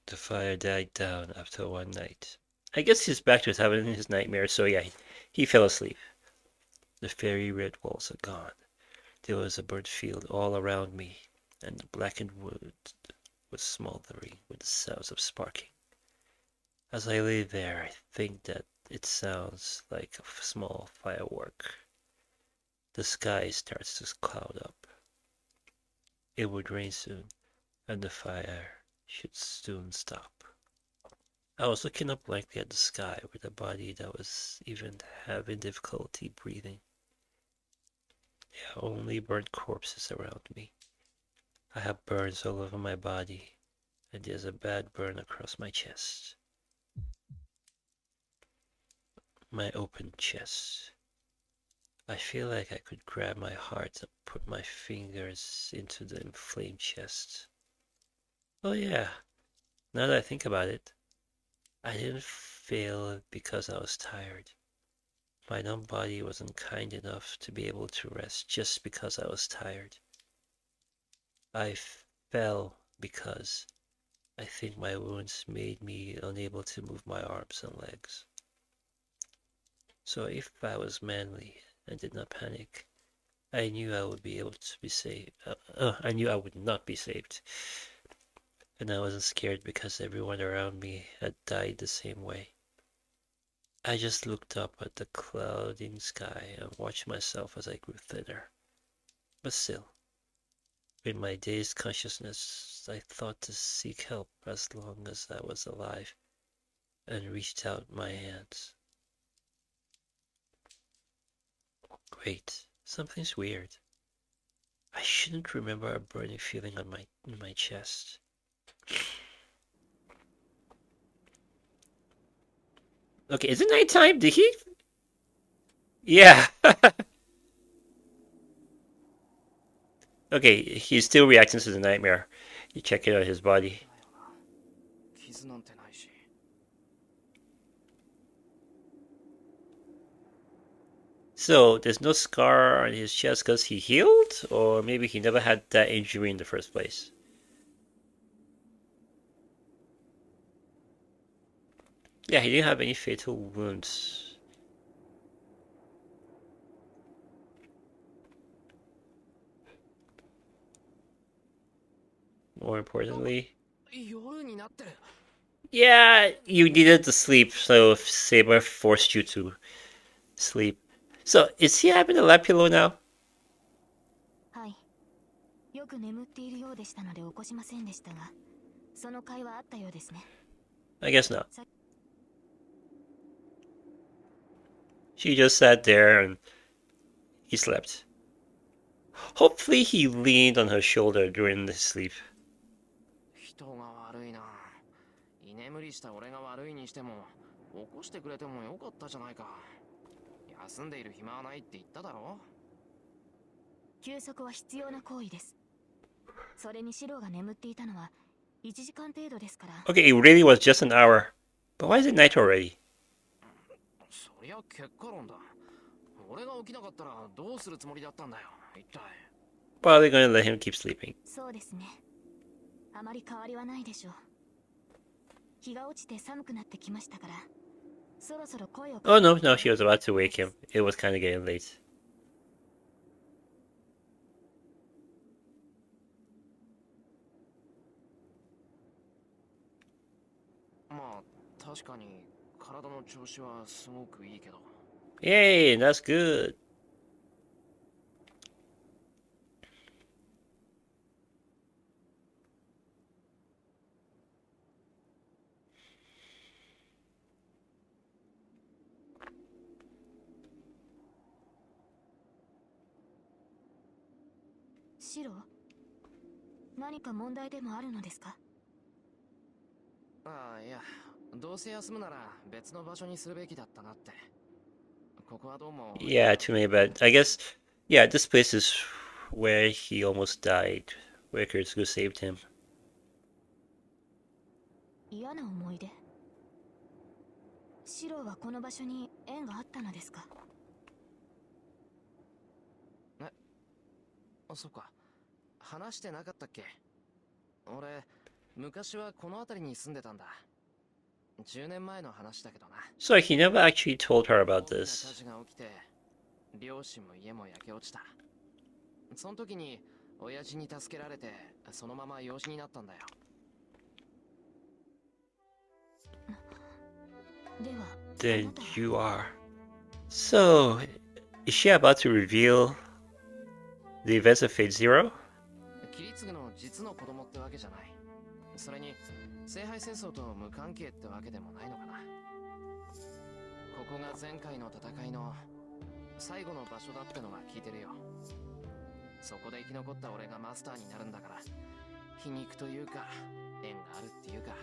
Speaker 1: The fire died down after one night. I guess he's back to having his nightmare, so yeah, he fell asleep. The fairy red walls are gone. There was a burnt field all around me, and the blackened wood was smoldering with the sounds of sparking. As I lay there, I think that it sounds like a small firework. The sky starts to cloud up. It would rain soon, and the fire should soon stop. I was looking up blankly at the sky with a body that was even having difficulty breathing. There are only burnt corpses around me. I have burns all over my body, and there's a bad burn across my chest. My open chest. I feel like I could grab my heart and put my fingers into the inflamed chest. Oh yeah, now that I think about it, I didn't fail because I was tired. My numb body wasn't kind enough to be able to rest just because I was tired. I fell because I think my wounds made me unable to move my arms and legs. So if I was manly and did not panic, I knew I would be able to be saved. I knew I would not be saved. And I wasn't scared because everyone around me had died the same way. I just looked up at the clouding sky and watched myself as I grew thinner. But still, in my dazed consciousness, I thought to seek help as long as I was alive and reached out my hands. Wait, something's weird. I shouldn't remember a burning feeling in my chest. Okay, is it nighttime? Did he? Yeah. Okay, he's still reacting to the nightmare. You check it out his body. So there's no scar on his chest because he healed, or maybe he never had that injury in the first place. Yeah, he didn't have any fatal wounds. More importantly, yeah, you needed to sleep, so Saber forced you to sleep. So, is he having a lap pillow now?
Speaker 3: はい。よく眠っているようでしたので起こしませんでしたが、その会話あったようですね。
Speaker 1: I guess not. She just sat there and he slept. Hopefully he leaned on her shoulder during the sleep.
Speaker 2: 人が悪いな。居眠りした俺が悪いにしても、起こしてくれてもよかったじゃないか。休んでいる暇はないって言っただろ。
Speaker 3: 休息は必要な行為です。それにシロが眠っていたのは1時間程度ですから。
Speaker 1: Okay, it really was just an hour. But why is it night already?
Speaker 2: そりゃ結果論だ。俺が起きなかったらどうするつもりだったんだよ、一体。
Speaker 1: Probably gonna let him keep sleeping.
Speaker 3: そうですね。あまり変わりはないでしょう。日が落ちて寒くなってきましたから、そろそろ声を。
Speaker 1: Oh no, no, she was about to wake him. It was kind of getting late.
Speaker 2: まあ、確かに体の調子はすごくいいけど。
Speaker 1: Yay, that's good.
Speaker 3: シロ、何か問題でもあるのですか？
Speaker 2: ああ、いや、どうせ休むなら別の場所にするべきだったなって。ここはどうも。
Speaker 1: Yeah, too many bad. I guess, yeah, this place is where he almost died. Where Kurtsugu saved him.
Speaker 3: 嫌な思い出。シロはこの場所に縁があったのですか？
Speaker 2: あ、そっか。話してなかったっけ？俺、昔はこの辺りに住んでたんだ。10年前の話だけどな。
Speaker 1: So he never actually told her about
Speaker 2: 火
Speaker 1: this.
Speaker 2: 事が起きて、両親も家も焼け落ちた。その時に、親父に助けられて、そのまま養子になったんだよ。
Speaker 3: では、
Speaker 1: Then you are. So, is she about to reveal the events of Fate Zero?
Speaker 2: キリツグの実の子供ってわけじゃない。それに、聖杯戦争と無関係ってわけでもないのかな。ここが前回の戦いの最後の場所だってのは聞いてるよ。そこで生き残った俺がマスターになるんだから、皮肉というか、縁があるっていうか。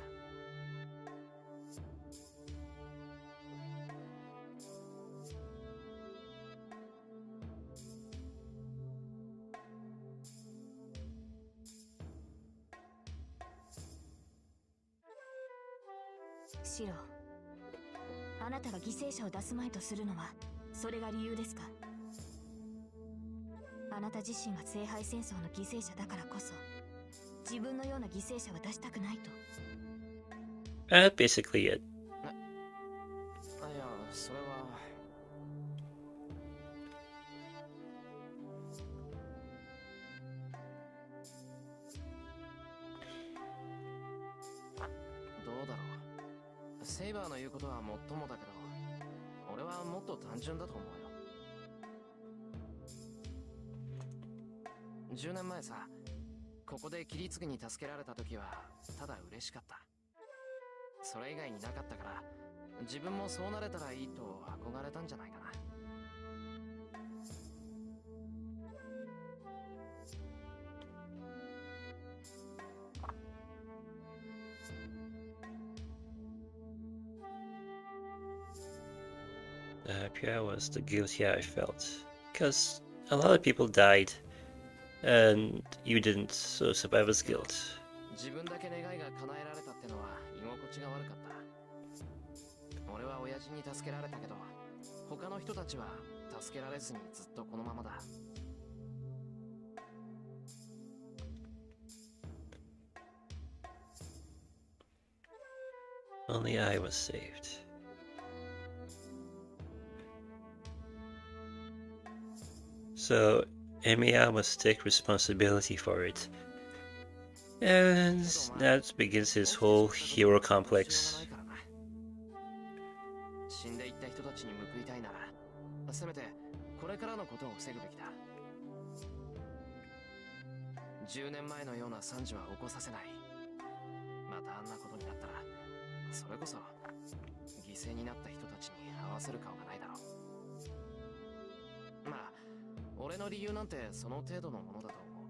Speaker 3: シロ、あなたが犠牲者を出すまいとするのはそれが理由ですか？あなた自身が聖杯戦争の犠牲者だからこそ、自分のような犠牲者は出したくないと。
Speaker 1: Basically it.
Speaker 2: いや、それは。どうだろう。セイバーの言うことはもっともだけど、俺はもっと単純だと思うよ。10年前さ、ここでキリツグに助けられた時はただ嬉しかった。それ以外になかったから、自分もそうなれたらいいと憧れたんじゃないかな。
Speaker 1: The happier I was, the guiltier I felt. Because a lot of people died, and you didn't, so survivor's guilt.
Speaker 2: 自分だけ願いが叶えられたってのは居心地が悪かった。俺は親父に助けられたけど、他の人たちは助けられずにずっとこのままだ。
Speaker 1: Only I was saved. So, Emiya must take responsibility for it. And that begins his whole hero complex.
Speaker 2: 死んでいった人たちに報いたいなら、せめてこれからのことを防ぐべきだ。10年前のような惨事は起こさせない。またあんなことになったら、それこそ犠牲になった人たちに合わせる顔がないだろう。まあ、俺の理由なんてその程度のものだと思う。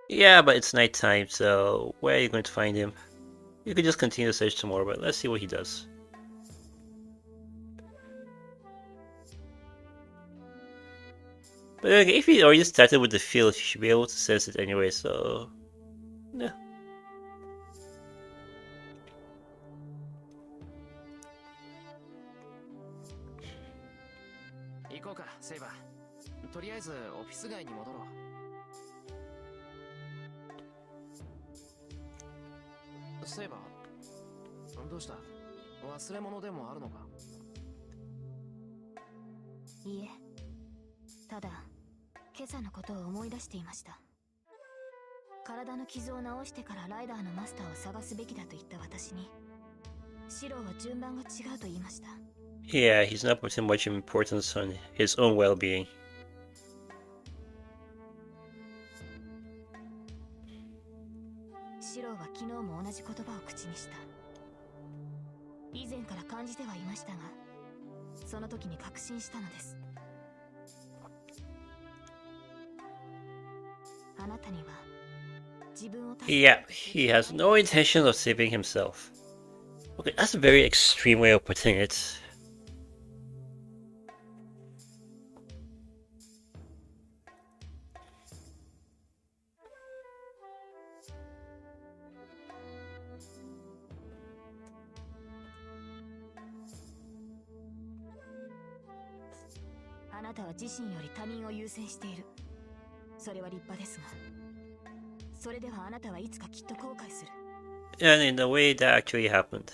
Speaker 1: Yeah, but it's nighttime, so where are you going to find him? You could just continue the search tomorrow, but let's see what he does. But okay, if he already started with the field, you should be able to sense it anyway, so... yeah.
Speaker 2: セイバー、とりあえずオフィス街に戻ろう。セイバー、どうした？忘れ物でもあるのか？
Speaker 3: いいえ、ただ今朝のことを思い出していました。体の傷を治してからライダーのマスターを探すべきだと言った私に、シローは順番が違うと言いました。
Speaker 1: Yeah, he's not putting much importance on his own well-being.
Speaker 3: シローは昨日も同じ言葉を口にした。以前から感じてはいましたが、その時に確信したのです。あなたには自分を助け
Speaker 1: Yeah, he has no intention of saving himself. Okay, that's a very extreme way of putting it.
Speaker 3: あなたは自身より他人を優先している。それは立派ですが、それではあなたはいつかきっと後悔する。
Speaker 1: And in the way that actually happened.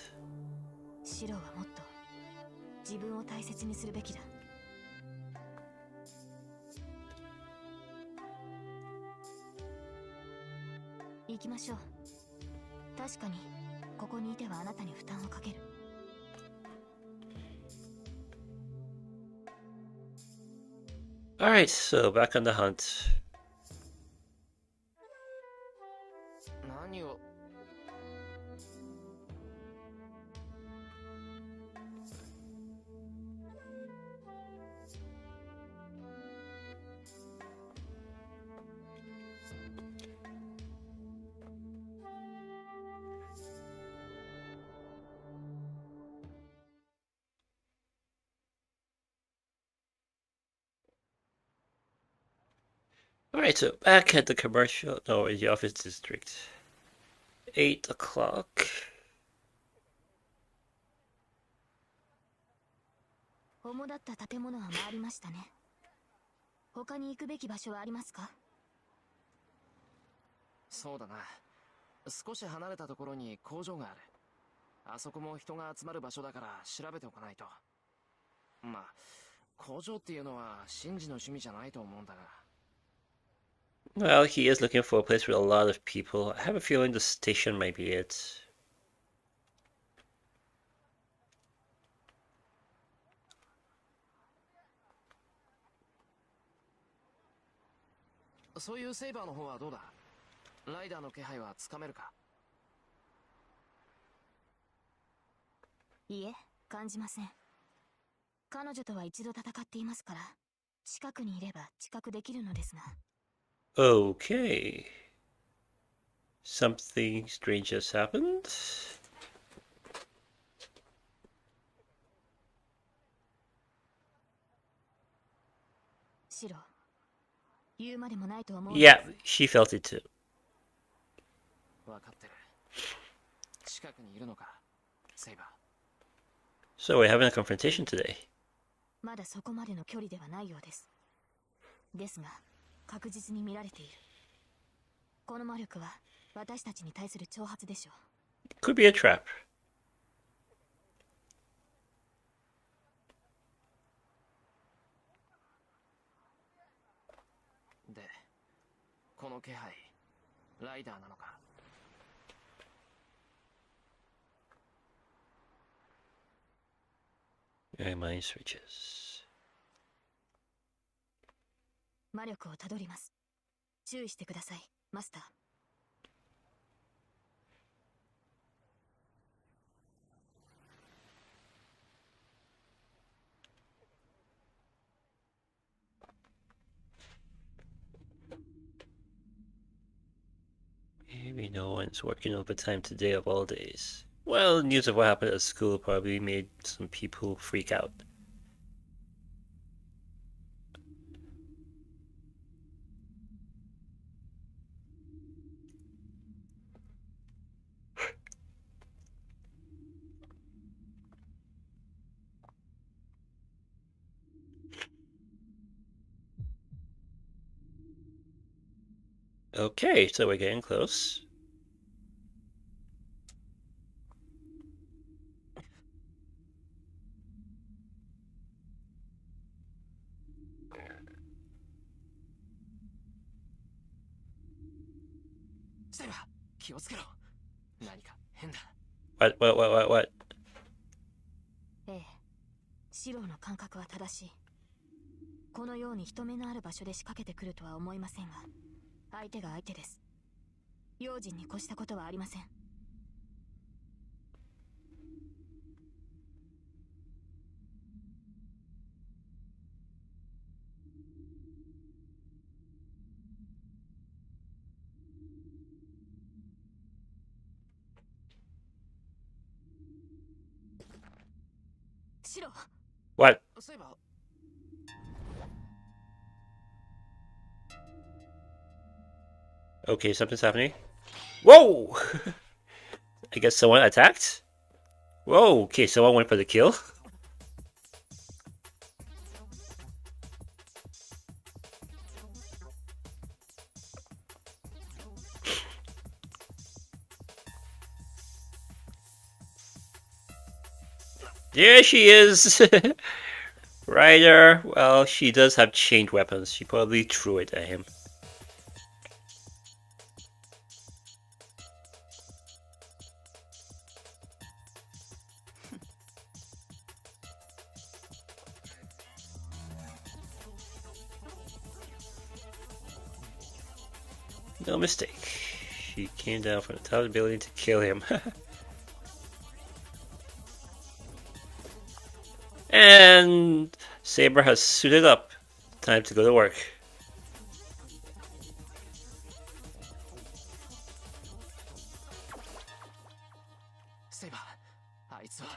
Speaker 3: シローはもっと自分を大切にするべきだ。行きましょう。確かにここにいてはあなたに負担をかける。
Speaker 1: Alright, so back on the hunt.
Speaker 2: 何を？Alright,
Speaker 1: so back at the commercial, no, in the office district. 8 o'clock.
Speaker 3: 主だった建物は回りましたね。他に行くべき場所はありますか？
Speaker 2: そうだな。少し離れたところに工場がある。あそこも人が集まる場所だから調べておかないと。まあ、工場っていうのはシンジの趣味じゃないと思うんだが。
Speaker 1: Well, he is looking for a place with a lot of people. I have a feeling the station might be it.
Speaker 2: そういうセイバーの方はどうだ？ライダーの気配はつかめるか？
Speaker 3: いいえ、感じません。彼女とは一度戦っていますから、近くにいれば知覚できるのですが。
Speaker 1: Okay. Something strange has happened.
Speaker 3: シロ、言うまでもないと思う。
Speaker 1: Yeah, she felt it too.
Speaker 2: わかってる。近くにいるのか、セイバー。
Speaker 1: So we're having a confrontation today.
Speaker 3: まだそこまでの距離ではないようです。ですが、確実に見られている。この魔力は私たちに対する挑発でしょう。
Speaker 1: Could be a trap.
Speaker 2: で、この気配、ライダーなのか？
Speaker 1: Mind switches.
Speaker 3: 魔力をたどります。注意してください、マスター。
Speaker 1: Maybe no one's working overtime today of all days. Well, news of what happened at school probably made some people freak out. Okay, so we're getting close. What?
Speaker 3: ええ、シローの感覚は正しい。このように人目のある場所で仕掛けてくるとは思いませんが、相手が相手です。用心に越したことはありません。シロー、
Speaker 1: What?
Speaker 2: そういえば
Speaker 1: Okay, something's happening. Whoa! I guess someone attacked? Whoa, okay, someone went for the kill. There she is! Ryder, well, she does have chained weapons. She probably threw it at him. No mistake. She came down from the top of the building to kill him. And Saber has suited up. Time to go to work.
Speaker 2: セイバー、あいつは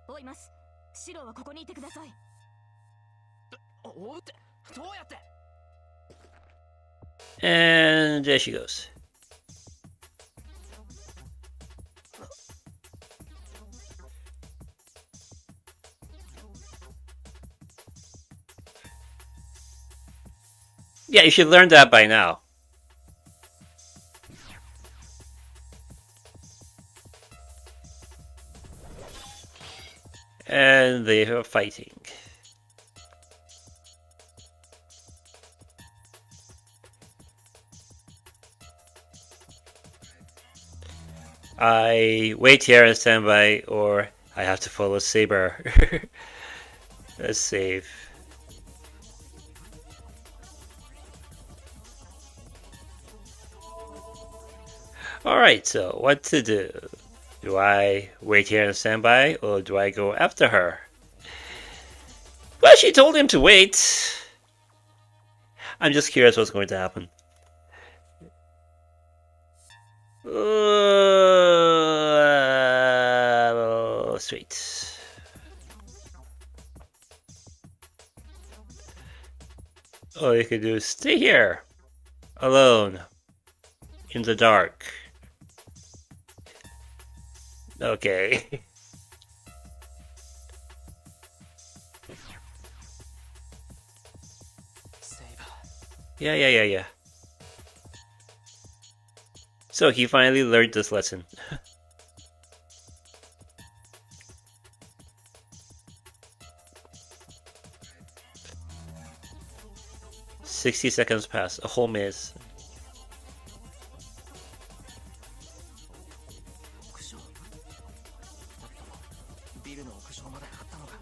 Speaker 3: 追います。シローはここにいてください。
Speaker 2: 追うってどうやって
Speaker 1: And there she goes. Yeah, you should learn that by now. And they are fighting. I wait here and stand by, or I have to follow Saber. Let's save. Alright, so what to do? Do I wait here and stand by, or do I go after her? Well, she told him to wait. I'm just curious what's going to happen. Sweet. All you can do is stay here, alone, in the dark. Okay. Yeah. So he finally learned this lesson. "60 seconds pass, a whole minute."
Speaker 2: 屋上ビルの屋上まで上がったのか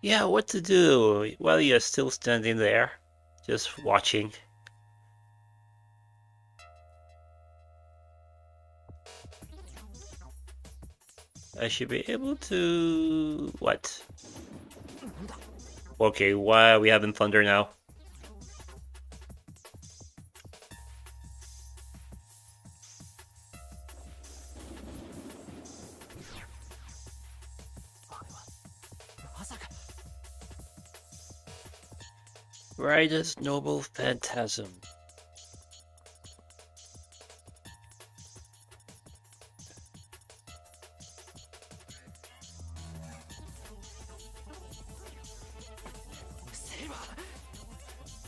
Speaker 1: Yeah, what to do while you're still standing there, just watching. I should be able to... what? Okay, why are we having thunder now? Ryder's noble phantasm.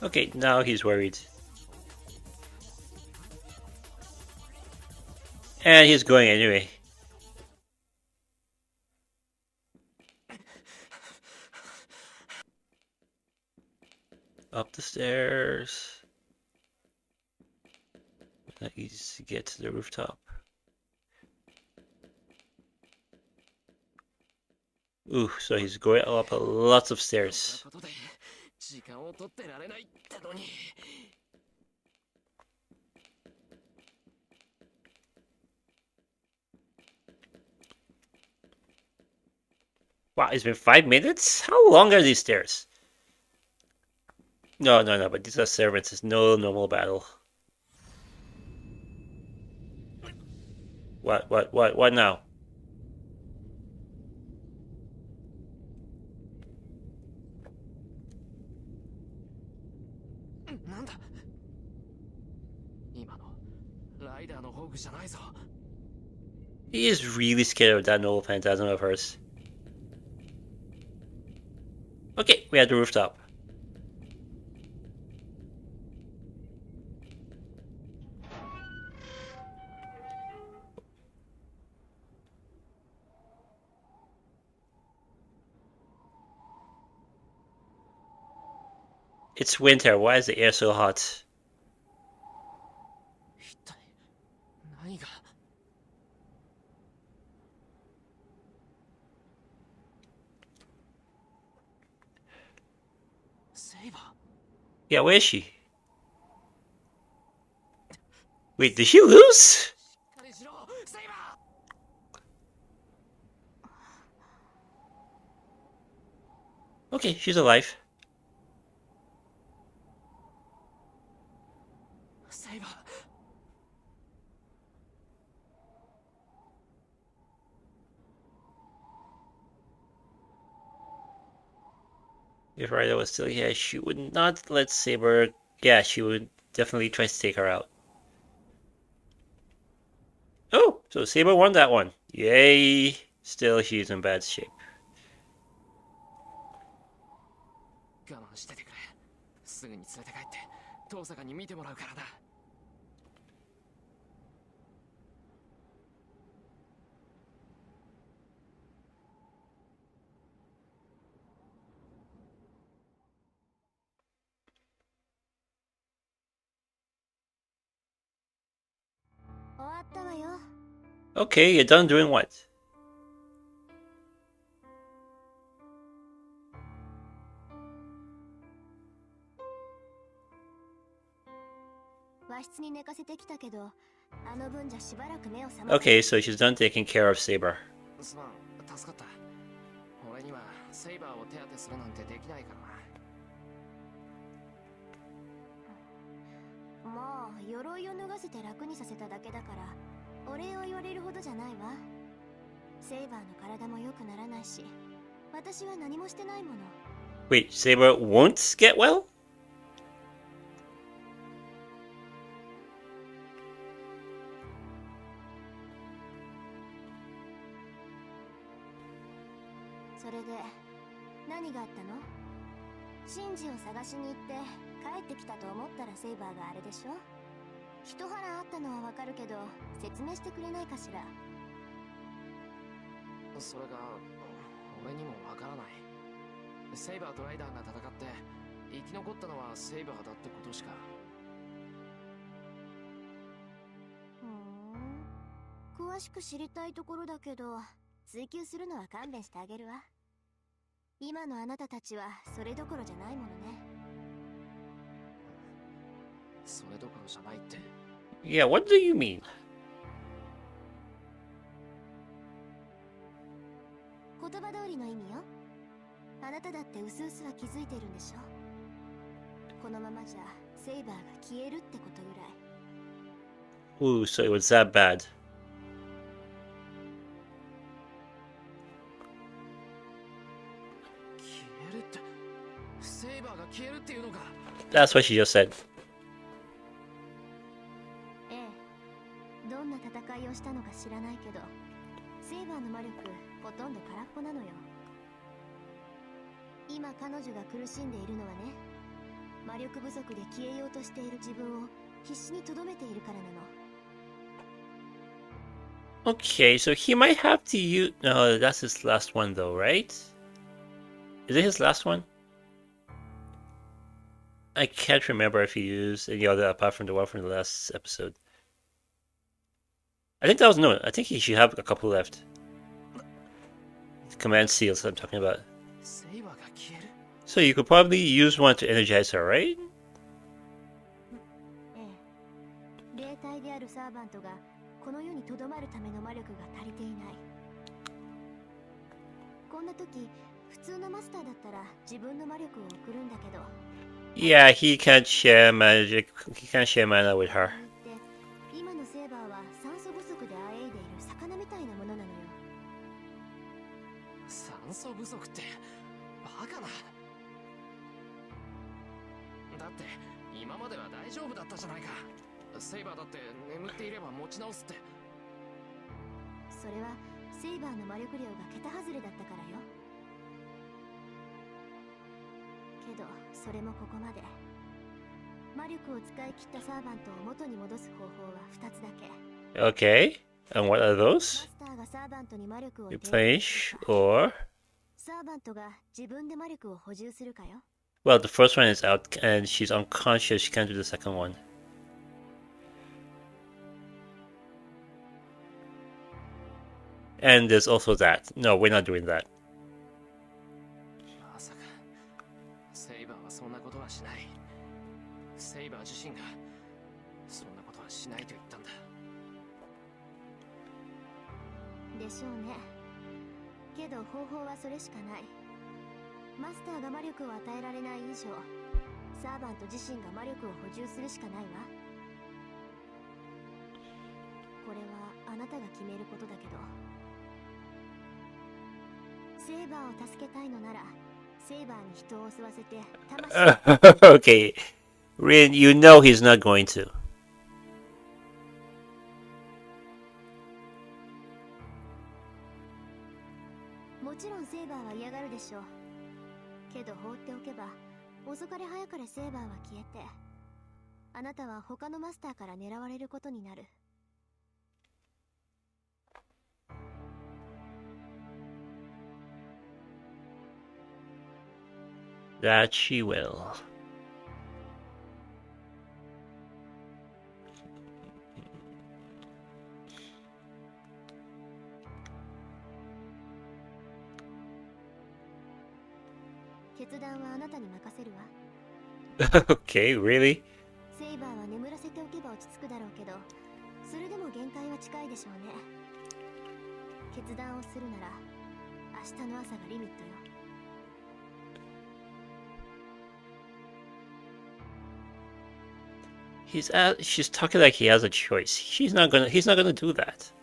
Speaker 1: Okay, now he's worried. And he's going anyway. Up the stairs. Not easy to get to the rooftop. Ooh, so he's going up lots of stairs. Wow, it's been 5 minutes? How long are these stairs? No, but these are servants. It's no normal battle. What now? He is really scared of that noble phantasm of hers. Okay, we had the rooftop. It's winter. Why is the air so hot? Yeah, where is she? Wait, did she lose? Okay, she's alive. If Ryder was still here, she would not let Saber. Yeah, she would definitely try to take her out. Oh, so Saber won that one. Yay! Still, she's in bad shape. Okay, you're done doing what? Okay, so she's done taking care of Saber. Wait, Saber won't get well? Yeah, what do you mean? Ooh, so it was that bad. That's what she just said.
Speaker 3: 魔力不足で消えようとしている自分を必死に留めているからなの。
Speaker 1: Okay, so he might have to use. No, that's his last one, though, right? Is it his last one? I can't remember if he used any other apart from the one from the last episode. I think that was no. I think he should have a couple left. Command seals I'm talking about.
Speaker 2: セイバーが消える。
Speaker 1: So you could probably use one to energize her, right?
Speaker 3: ええ、霊体であるサーバントがこの世に留まるための魔力が足りていない。こんな時普通のマスターだったら自分の魔力を送るんだけど。
Speaker 1: Yeah, he can't share magic. He can't share mana with her.
Speaker 3: 今のセーバーは酸素不足であえいでいる魚みたいなものなのよ。
Speaker 2: 酸素不足ってバカな。だって今までは大丈夫だったじゃないか。セイバーだって眠っていれば持ち直すって。
Speaker 3: それはセイバーの魔力量が桁外れだったからよ。けどそれもここまで。魔力を使い切ったサーバントを元に戻す方法は2つだけ。
Speaker 1: Okay, and what are
Speaker 3: マ
Speaker 1: those?
Speaker 3: スターがサーバントに魔力を
Speaker 1: Replenish or
Speaker 3: サーバントが自分で魔力を補充するかよ。
Speaker 1: well, the first one is out and she's unconscious. She can't do the second one. And there's also that. No, we're not doing that.
Speaker 2: まさかセイバーはそんなことはしない。セイバー自身がそんなことはしないと言ったんだ。
Speaker 3: でしょうね。けど方法はそれしかない。マスターが魔力を与えられない以上、サーバント自身が魔力を補充するしかないわ。これはあなたが決めることだけど、セイバーを助けたいのならセイバーに人を襲わせて魂
Speaker 1: Okay, Rin, you know he's not going to.
Speaker 3: もちろんセイバーは嫌がるでしょう。けど放っておけば遅かれ早かれセイバーは消えて、あなたは他のマスターから狙われることになる。
Speaker 1: That she will.
Speaker 3: 決断はあなたに任せるわ。
Speaker 1: Okay, really?
Speaker 3: セイバーは眠らせておけば落ち着くだろうけど、それでも限界は近いでしょうね。決断をするなら明日の朝がリミットよ。
Speaker 1: She's talking like he has a choice. He's not gonna do that.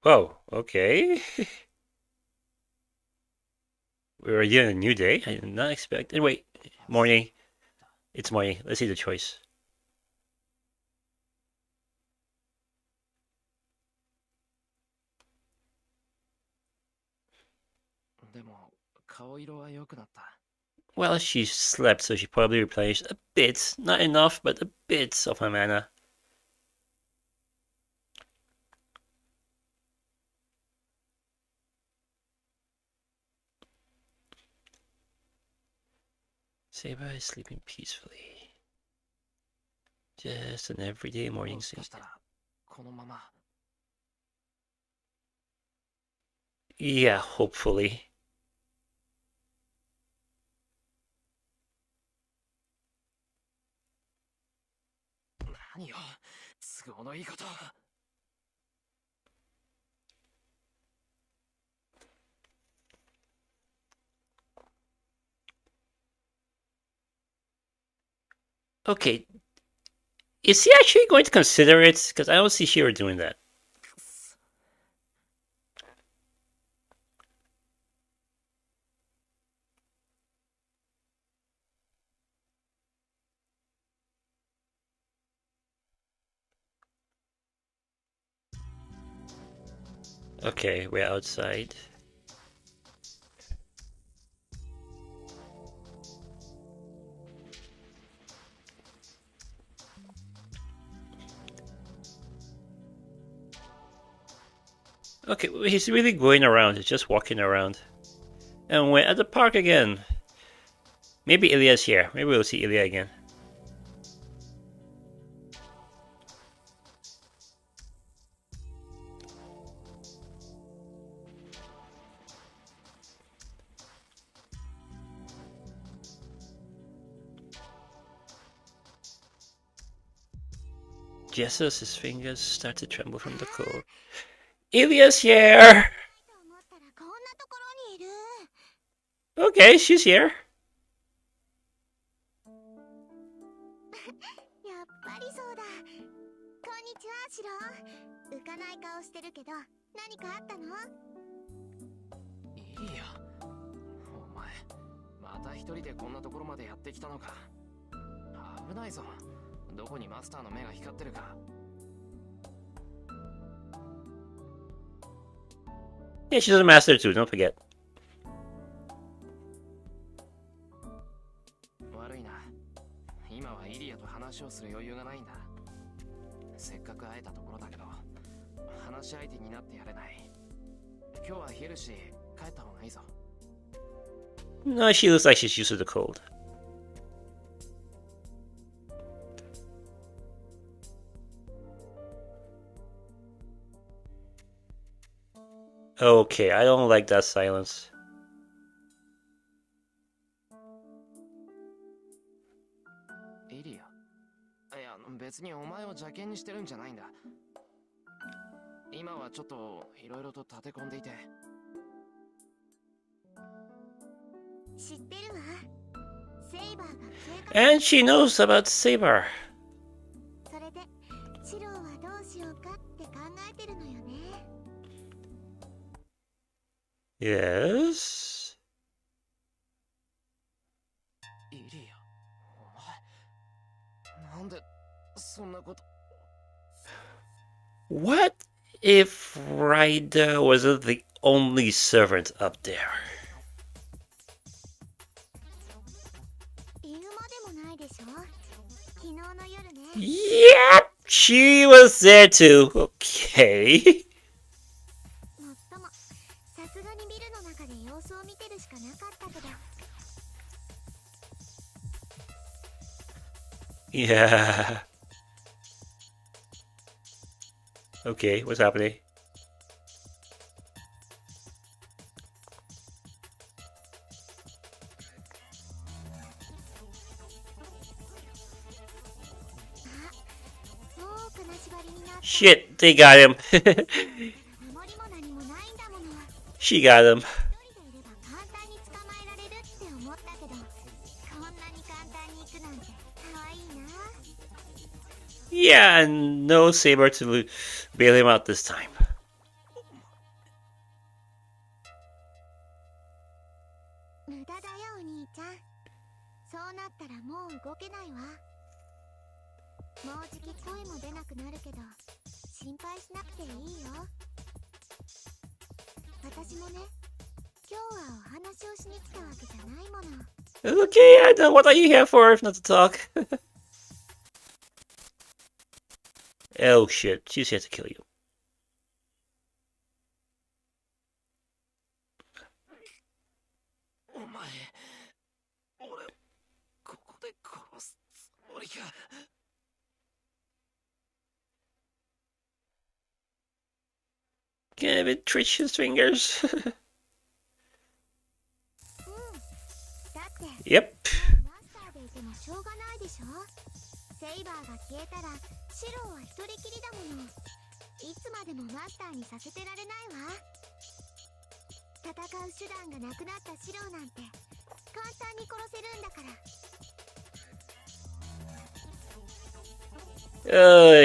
Speaker 1: Oh, okay. We're already in a new day. I did not expect. Wait, morning. It's morning. Let's see the choice.
Speaker 2: でも顔色は良くなった。
Speaker 1: Well, she slept, so she probably replenished a bit. Not enough, but a bit of her mana. Saber is sleeping peacefully. Just an everyday
Speaker 2: も
Speaker 1: morning
Speaker 2: しか
Speaker 1: scene.
Speaker 2: したらこのまま。
Speaker 1: Yeah, hopefully.
Speaker 2: 何よ、都合のいいこと。
Speaker 1: Okay. Is he actually going to consider it? Because I don't see Shiro doing that. Okay, we're outside. Okay, he's really going around. He's just walking around. And we're at the park again. Maybe Ilya's here. Maybe we'll see Ilya again. Jesus' fingers start to tremble from the cold. Ilya's here! Okay, she's here.
Speaker 3: やっぱりそうだ。こんにちは、シロ。浮かない顔してるけど、何かあったの？
Speaker 2: いいよ。お前、また一人でこんなところまでやってきたのか。危ないぞ。どこにマスターの目が光ってるか。
Speaker 1: Yeah, she's a master too, don't forget.
Speaker 2: 悪いな。今はイリアと話をする余裕がないんだ。せっかく会えたところだけど、話し相手になってやれない。今日は冷えるし、帰った方がいいぞ。
Speaker 1: No, she looks like she's used to the cold. Okay, I don't like that silence.
Speaker 2: イリア。いや、別にお前を邪険にしてるんじゃないんだ。今はちょっといろいろと立て込んでいて。
Speaker 3: 知ってるわ。セイバーが計画。
Speaker 1: And she knows about Saber.
Speaker 3: それで、シロはどうしようかって考えてるのよね。
Speaker 1: Yes?
Speaker 2: イリア、お前、なんでそんなこと。
Speaker 1: What if Ryder wasn't the only servant up there?
Speaker 3: 言うまでもないでしょ。昨日の夜ね。
Speaker 1: Yep, she was there too. Okay.
Speaker 3: もっとも、さすがにビルの中で様子を見てるしかなかったけど。
Speaker 1: Yeah. Okay, what's happening? Shit, they got him. She got him. Yeah, and no Saber to bail him out this time.
Speaker 3: 無駄だよ、お兄ちゃん。そうなったらもう動けないわ。もうじき声も出なくなるけど、心配しなくていいよ。私もね、今日はお話をしに来たわけじゃないもの。
Speaker 1: Okay, I know. What are you here for if not to talk? Oh shit, she's here to kill you.
Speaker 2: お前、俺をここで殺すつもりか。
Speaker 1: Can it twitch his fingers?
Speaker 3: うん。だって、
Speaker 1: Yep.
Speaker 3: マスターでいてもしょうがないでしょ。セイバーが消えたらシローは一人きりだもの。いつまでもマスターにさせてられないわ。戦う手段がなくなったシローなんて簡単に殺せるんだから。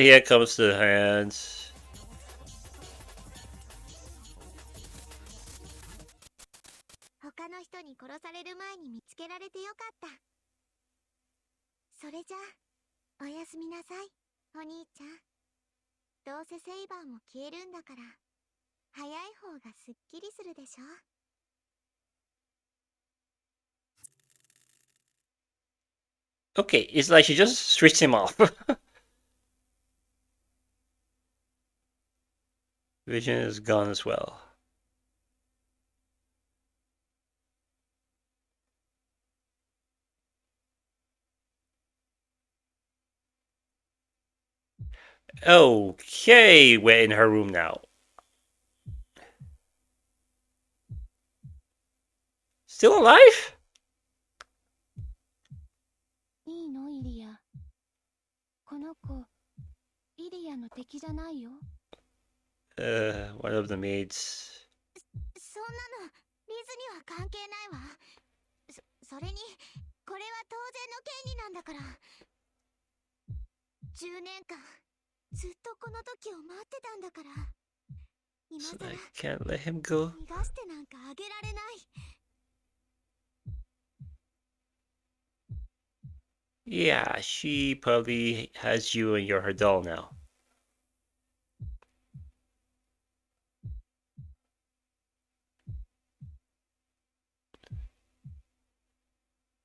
Speaker 1: Here comes the hands.
Speaker 3: 他の人に殺される前に見つけられてよかった。それじゃあ、おやすみなさい、お兄ちゃん。どうせセイバーも消えるんだから、
Speaker 4: 早い方がすっきりするでしょ。
Speaker 1: Okay, it's like she just switched him off. Vision is gone as well. Okay, we're in her room now. Still alive?
Speaker 4: いいのイリア。この子、イリアの敵じゃないよ。
Speaker 1: One of the maids.
Speaker 4: そんなのリズには関係ないわ。それにこれは当然の権利なんだから。10年間ずっとこの時を待ってたんだから。今
Speaker 1: So
Speaker 4: さら
Speaker 1: I can't let him go.
Speaker 4: 逃がしてなんかあげられない。
Speaker 1: Yeah, she probably has you and you're her doll now.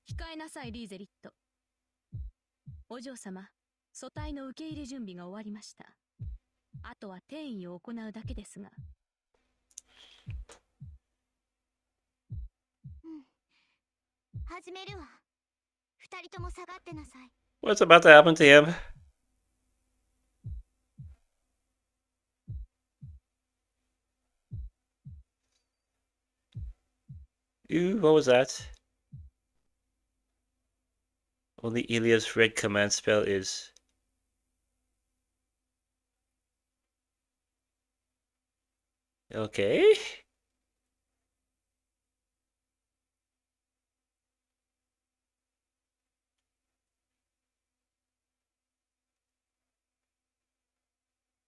Speaker 3: 控えなさい、リーゼリット。お嬢様、組対の受け入れ準備が終わりました。あとは転移を行うだけですが。
Speaker 4: 始めるわ。二人とも下がってなさい。
Speaker 1: What's about to happen to him? Ooh, what was that? Only Ilia's red command spell is... Okay.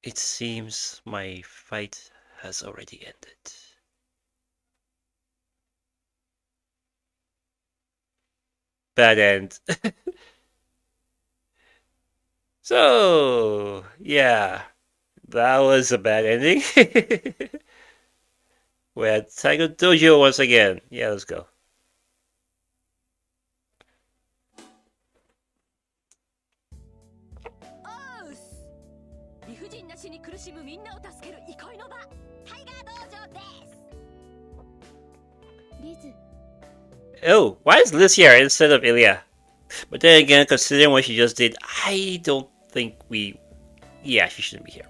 Speaker 1: It seems my fight has already ended. Bad end. So, yeah, that was a bad ending. We're at Tiger Dojo once again. Yeah, let's go.
Speaker 3: 理不尽な死に苦しむみんなを助ける憩いの場、タイガー道場です。
Speaker 4: リズ。
Speaker 1: Oh, why is Liz here instead of Ilya? But then again, considering what she just did, I don't think we... Yeah, she shouldn't be here.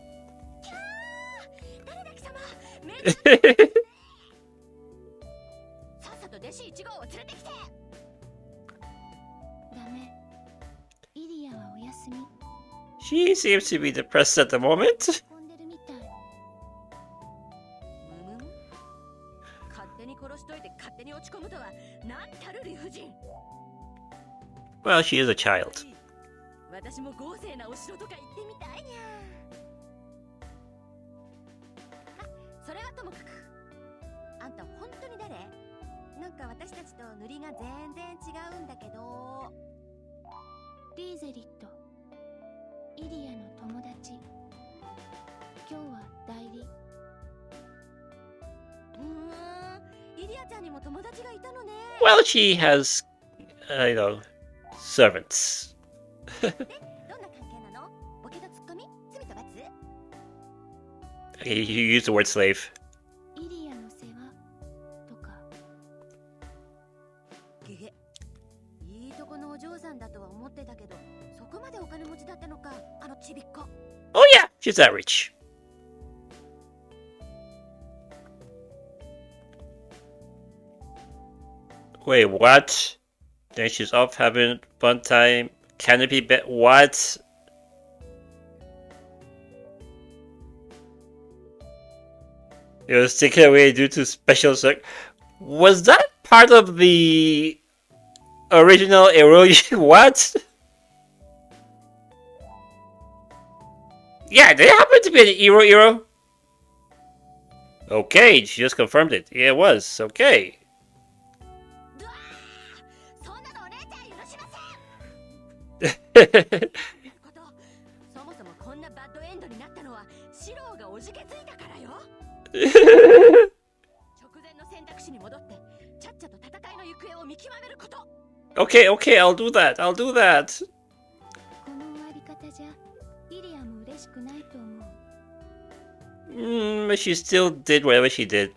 Speaker 3: 誰だ貴様、さっさと弟子1号を連れてきて。
Speaker 4: ダメ。イリアはお休み。
Speaker 1: She seems to be depressed at the moment.
Speaker 4: 混んでるみたい。
Speaker 3: 勝手に殺しといて勝手に落ち込むとはなんたる理不尽。
Speaker 1: Well, she is a child.
Speaker 3: 私も豪勢なお城とか行ってみたいにゃ。それはともかく、あんた本当に誰？なんか私たちと塗りが全然違うんだけど。
Speaker 4: リーゼリット。イリアの友達。今日は代理。
Speaker 3: イリアちゃんにも友達がいたのね。
Speaker 1: Well, she has, you know, servants.
Speaker 3: で、どんな関係なの？ボケとツッコミ？罪と罰？
Speaker 1: Okay, you use the word slave.
Speaker 4: イリアの世話とか。
Speaker 3: げげ。いいとこのお嬢さんだとは思ってたけど、そこまでお金持ちだったのか、あのちびっこ。
Speaker 1: Oh yeah, she's that rich. Wait, what? Then she's off having fun time. Canopy bet what? It was taken away due to special Was that part of the original erosion? What? Yeah, did it happen to be an Ero? Okay, she just confirmed it. Yeah, it was. Okay.
Speaker 3: そんなのお姉ちゃん許しません。そもそもこんなバッドエンドになったのはシローがおじけついたからよ。
Speaker 1: Okay, okay, I'll do that. I'll do that.
Speaker 4: この終わり方じゃリリアも嬉しくないと思う。
Speaker 1: But she still did whatever she did.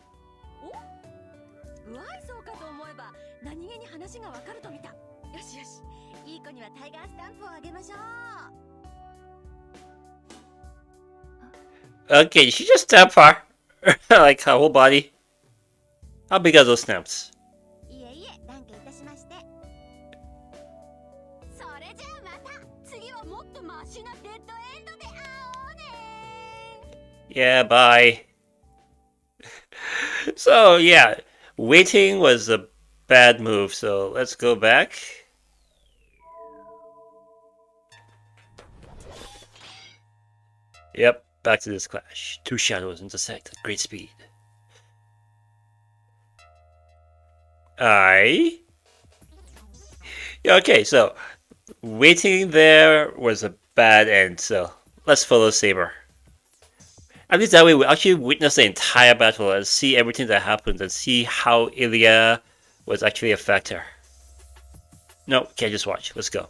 Speaker 3: 不愛想かと思えば何気に話がわかると見た。よしよし、いい子にはタイガースタンプをあげましょう。
Speaker 1: Okay, she just stabbed her. Like her whole body. How big are those stamps?
Speaker 4: いえいえ、断言いたしまして。それじゃあまた次はもっとマシなデッドエンドで会おうね。
Speaker 1: Yeah, bye. So, yeah, waiting was a bad move, so let's go back. Yep, back to this clash. Two shadows intersect at great speed. Yeah, okay, so waiting there was a bad end, so let's follow Saber. At least that way we actually witness the entire battle and see everything that happened and see how Ilya was actually a factor. No, can't just watch. Let's go.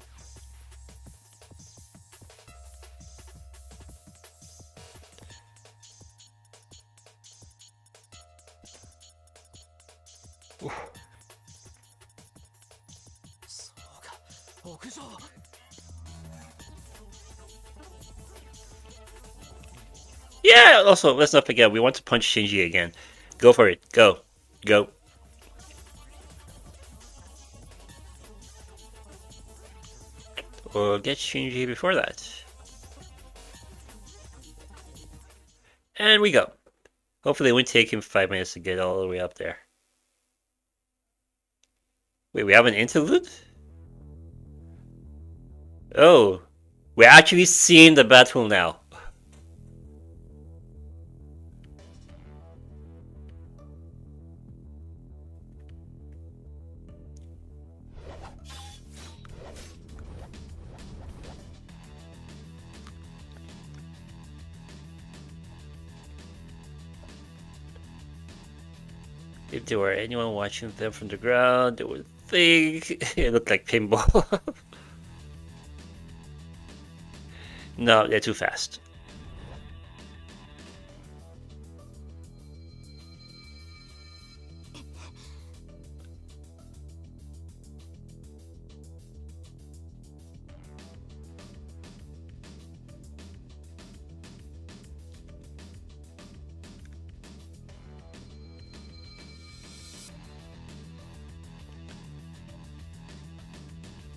Speaker 1: Yeah, also, let's not forget, we want to punch Shinji again. Go for it. Go. Go. Or get Shinji before that. And we go. Hopefully it won't take him 5 minutes to get all the way up there. Wait, we have an interlude? Oh, we're actually seeing the battle now. If there were anyone watching them from the ground, they would think it looked like pinball. No, they're too fast.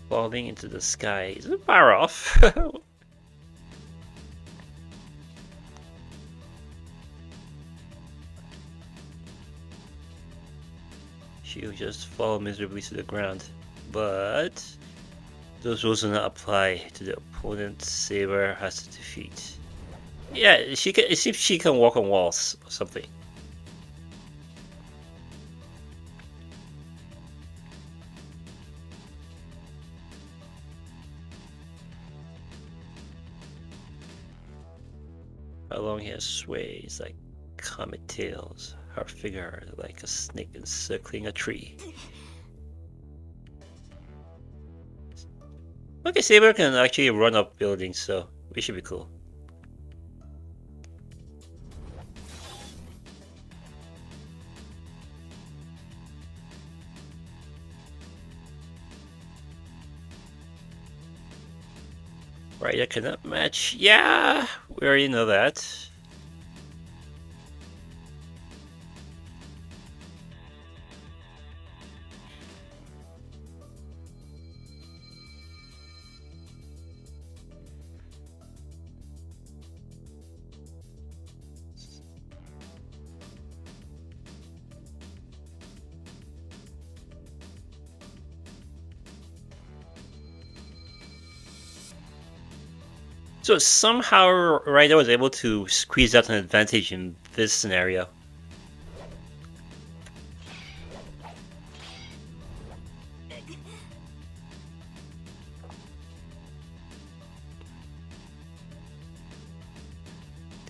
Speaker 1: Falling into the sky isn't far off. She'll just fall miserably to the ground. But those rules do not apply to the opponent Saber has to defeat. Yeah, she can. It seems she can walk on walls or something. Her long hair sways like comet tails. Her figure like a snake encircling a tree. Okay, Saber can actually run up buildings, so we should be cool. Right, I cannot match. Yeah, we already know that. So somehow Ryder was able to squeeze out an advantage in this scenario.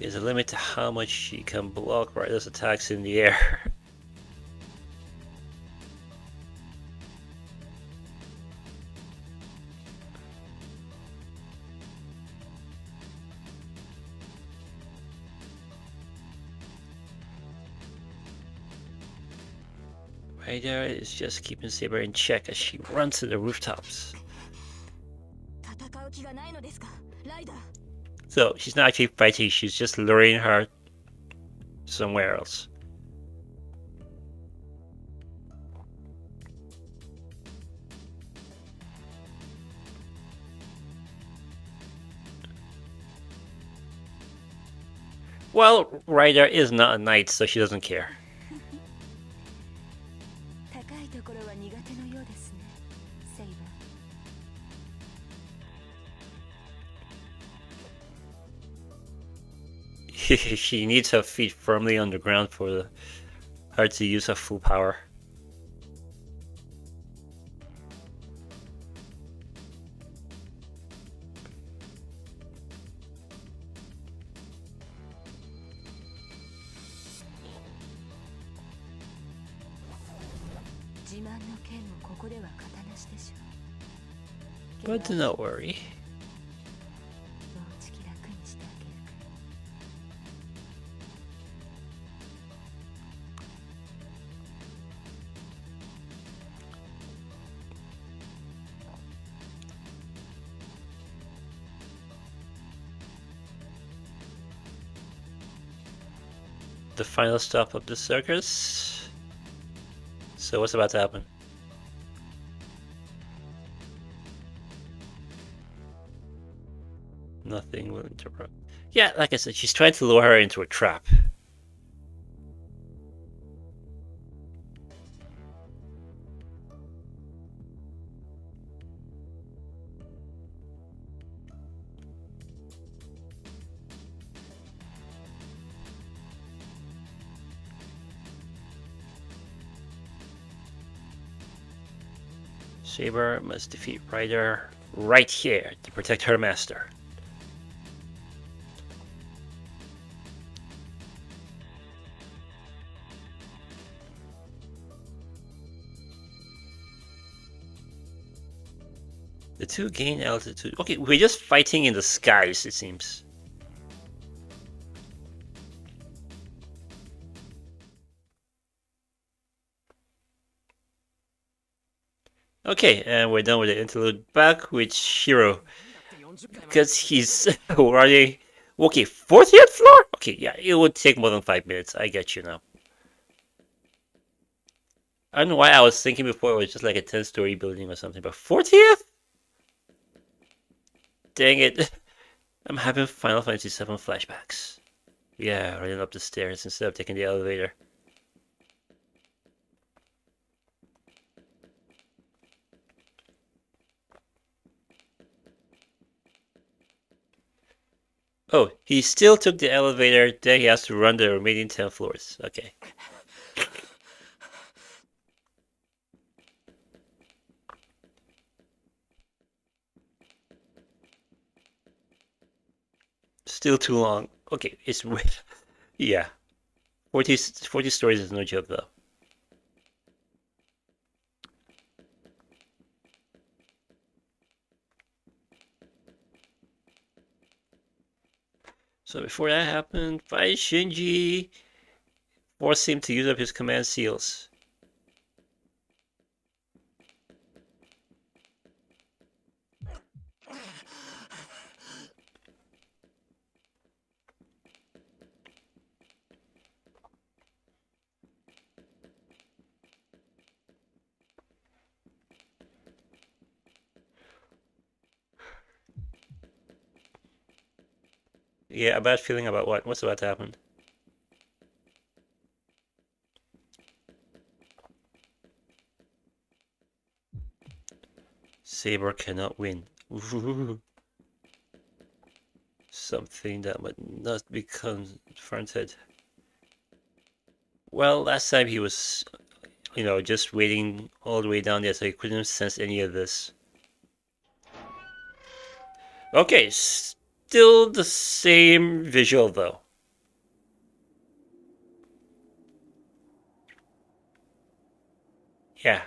Speaker 1: There's a limit to how much she can block Rider's attacks in the air. Rider is just keeping Saber in check as she runs to the rooftops.
Speaker 3: 戦う気がないのですか、ライダー。
Speaker 1: So she's not actually fighting, she's just luring her somewhere else. Well, Ryder is not a knight, so she doesn't care.
Speaker 3: 高いところは苦手のようですね、セイバー。
Speaker 1: She needs her feet firmly on the ground for her to use her full power. But do not worry. The final stop of the circus. So what's about to happen? Nothing will interrupt. Yeah, like I said, she's trying to lure her into a trap. Saber must defeat Ryder right here to protect her master. The two gain altitude. Okay, we're just fighting in the skies, it seems. Okay, and we're done with the interlude. Back with Shiro. Because he's already... Okay, 40th floor? Okay, yeah, it would take more than 5 minutes. I get you now. I don't know why I was thinking before it was just like a 10-story building or something, but 40th? Dang it. I'm having Final Fantasy VII flashbacks. Yeah, running up the stairs instead of taking the elevator. Oh, he still took the elevator, then he has to run the remaining 10 floors. Okay. Still too long. Okay, it's... Yeah. 40 stories is no joke, though. So before that happened, fight Shinji, forced him to use up his command seals. Yeah, a bad feeling about what? What's about to happen? Saber cannot win. Ooh. Something that must be confronted. Well, last time he was, just waiting all the way down there, so he couldn't sense any of this. Okay, still the same visual though. Yeah.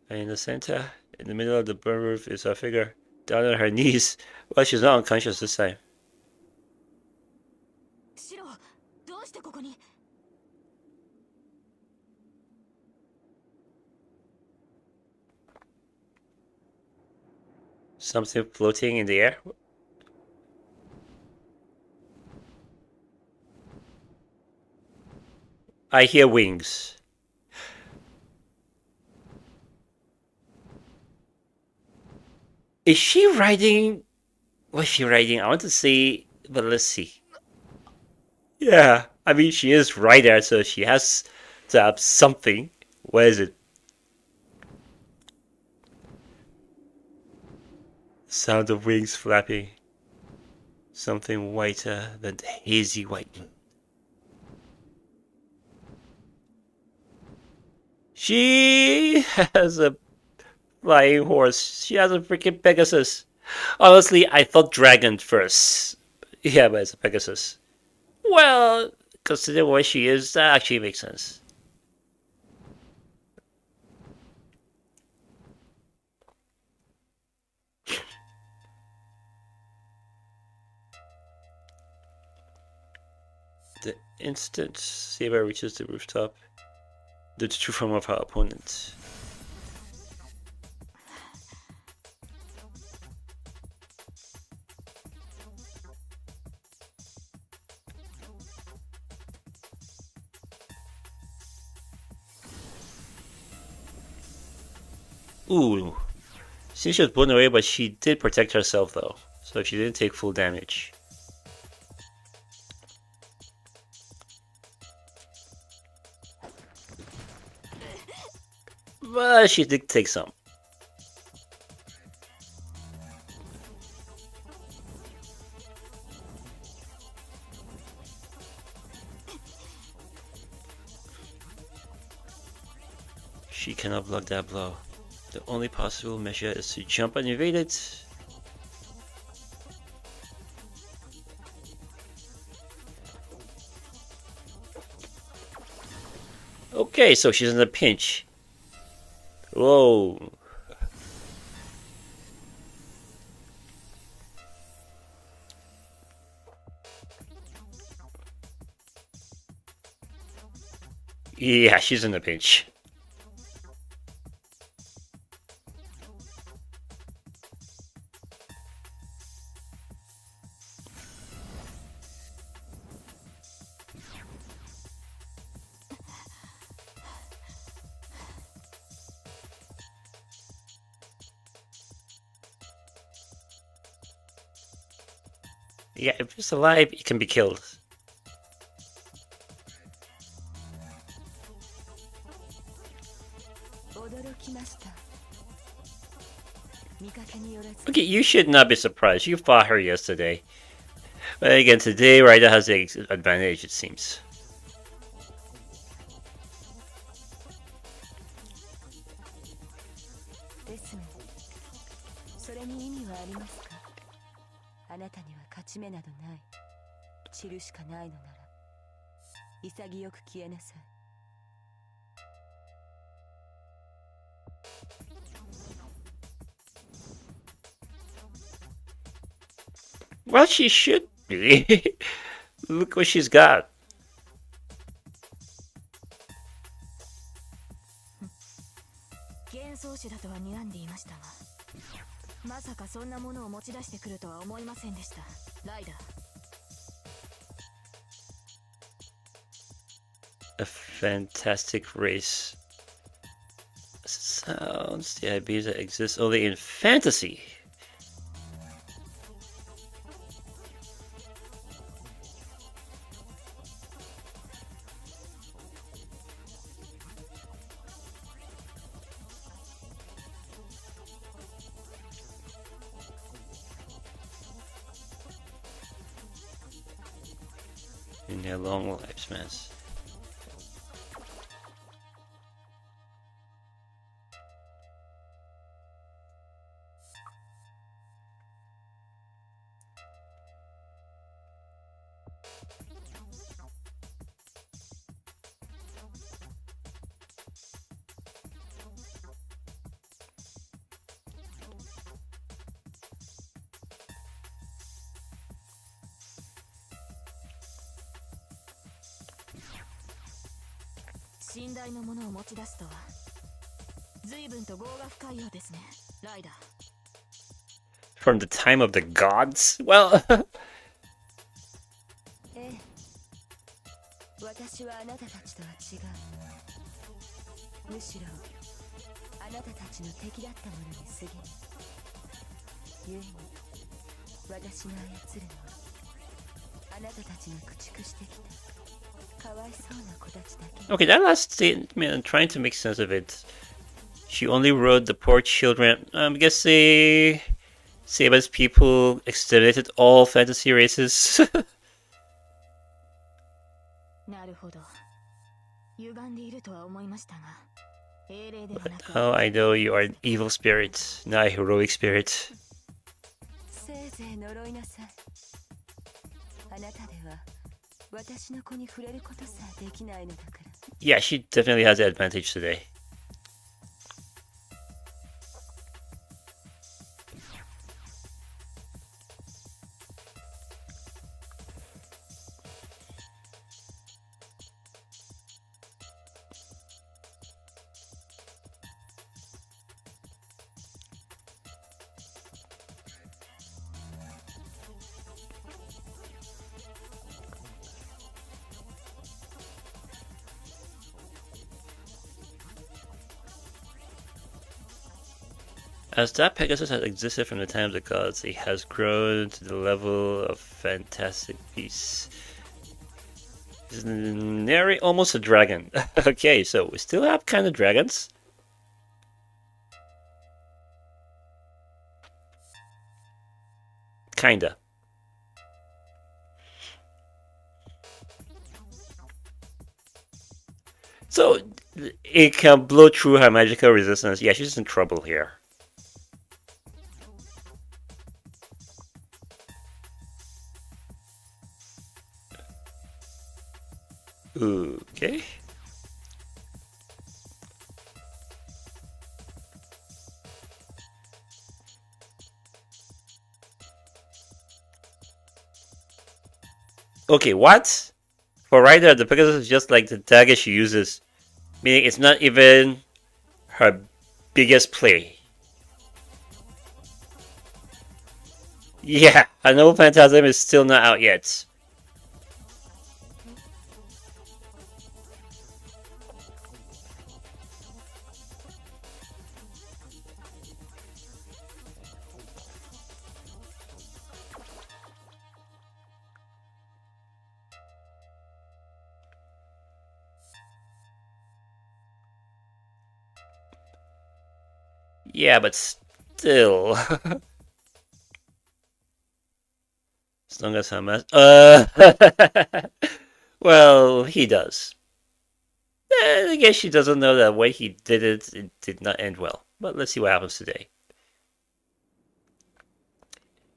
Speaker 1: And in the center, in the middle of the burn roof, is a figure down on her knees. Well, she's not unconscious this time.
Speaker 3: シロどうしてここに
Speaker 1: Something floating in the air. I hear wings. Is she riding? What's she riding? I want to see, but let's see. Yeah, I mean, she is right there, so she has to have something. What is it? Sound of wings flapping. Something whiter than the hazy white moon. She has a flying horse. She has a freaking Pegasus. Honestly, I thought dragon first. Yeah, but it's a Pegasus. Well, considering what she is, that actually makes sense. The instant Saber reaches the rooftop, the true form of her opponent. Ooh. Since she was blown away, but she did protect herself though, so she didn't take full damage. But she did take some. She cannot block that blow. The only possible measure is to jump and evade it. Okay, so she's in a pinch. Whoa. Yeah, she's in a pinch. Yeah, if it's alive, it can be killed. Okay, you should not be surprised. You fought her yesterday. But again, today Raida has the advantage, it seems. Well, she should be. Look what she's got. A fantastic race. Sounds the Ibiza exists only in fantasy. In their long lifespans.
Speaker 3: 寝台のものを持ち出すとは随分と業が深いようですね、ライダー。
Speaker 1: From the time of the gods? Well,
Speaker 3: ええ、私はあなたたちとは違う。むしろあなたたちの敵だったものに過ぎぬ。故に私の操るのはあなたたちが駆逐してきたかわいそうな子たちだけ。
Speaker 1: okay, that last statement, I'm trying to make sense of it. She only wrote the poor children. I guess Saba's people exterminated all fantasy races.
Speaker 3: なるほど。歪んでいるとは思いましたが、英霊ではなく。
Speaker 1: Oh, I know you are an evil spirit, not a heroic spirit.
Speaker 3: せいぜい呪いなさい。あなたでは私の子に触れることさえできないのだから。
Speaker 1: Yeah, she definitely has the advantage today. As that Pegasus has existed from the time of the gods, it has grown to the level of fantastic beast. It's nearly almost a dragon. Okay, so we still have kind of dragons. Kinda. So it can blow through her magical resistance. Yeah, she's in trouble here. Okay. Okay, what? For Ryder, the Pegasus is just like the dagger she uses. Meaning it's not even her biggest play. Yeah, I know Phantasm is still not out yet. Yeah, but still. As long as Hamas. Well, he does. I guess she doesn't know that the way he did it, it did not end well. But let's see what happens today.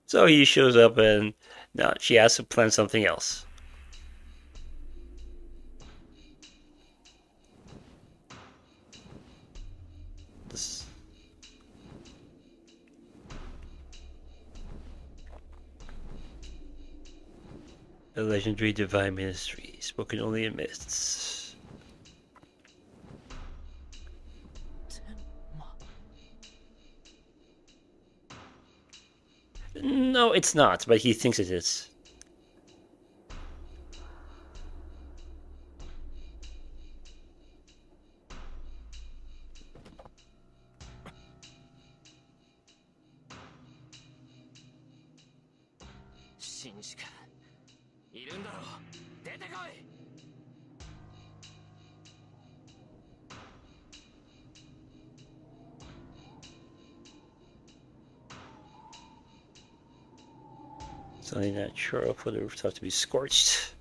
Speaker 1: So he shows up and now she has to plan something else. This... A legendary divine ministry, spoken only in mists. No, it's not, but he thinks it is. It's only natural for the rooftop to be scorched.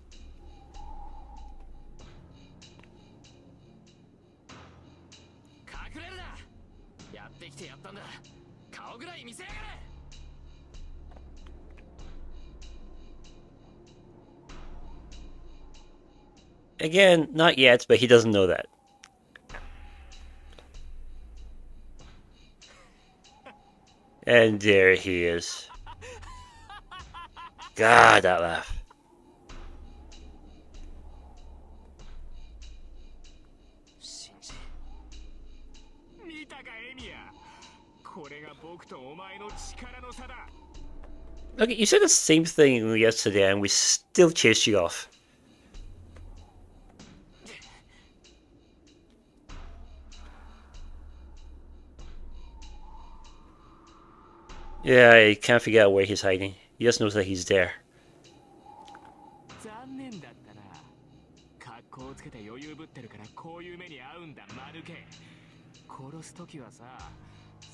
Speaker 1: Again, not yet, but he doesn't know that. And there he is. God, that laugh.
Speaker 2: これが僕とお前の力の差だ。
Speaker 1: Okay, you said the same thing yesterday and we still chased you off. Yeah, I can't figure out where he's hiding. He just knows that he's there.
Speaker 2: 残念だったな。格好をつけて余裕ぶってるからこういう目に遭うんだ、マヌケ。殺すときはさ、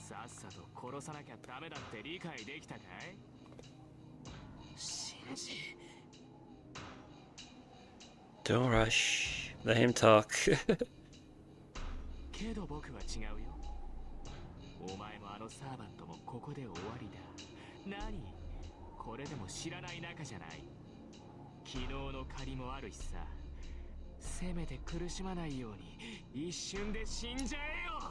Speaker 2: さっさと殺さなきゃダメだって理解できたかい？シンジ。
Speaker 1: Don't rush. Let him talk.
Speaker 2: けど僕は違うよ。お前もあのサーバントもここで終わりだ。何？これでも知らない仲じゃない。昨日の借りもあるしさ。せめて苦しまないように一瞬で死んじゃえよ。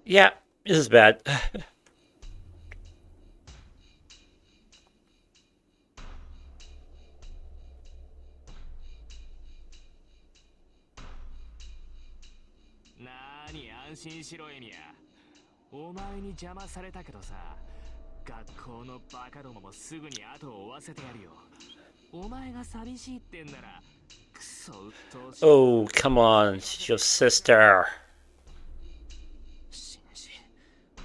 Speaker 1: Yeah, this is bad.
Speaker 2: なーに安心しろエミヤ。お前に邪魔されたけどさ、学校のバカどももすぐに後を追わせてやるよ。お前が寂しいってんならクソ鬱陶しい。
Speaker 1: Oh, come on. She's your sister.
Speaker 2: シンジ、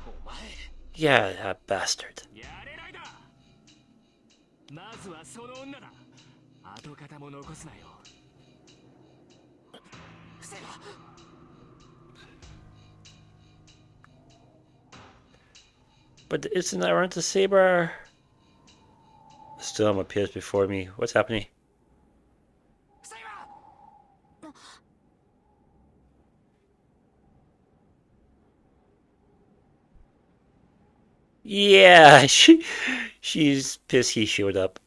Speaker 2: お前
Speaker 1: Yeah, that bastard.
Speaker 2: やれないだ。まずはその女だ。跡形も残すなよ。セイバ。
Speaker 1: But isn't that around the saber? The storm appears before me. What's happening? Yeah, she's pissed he showed up.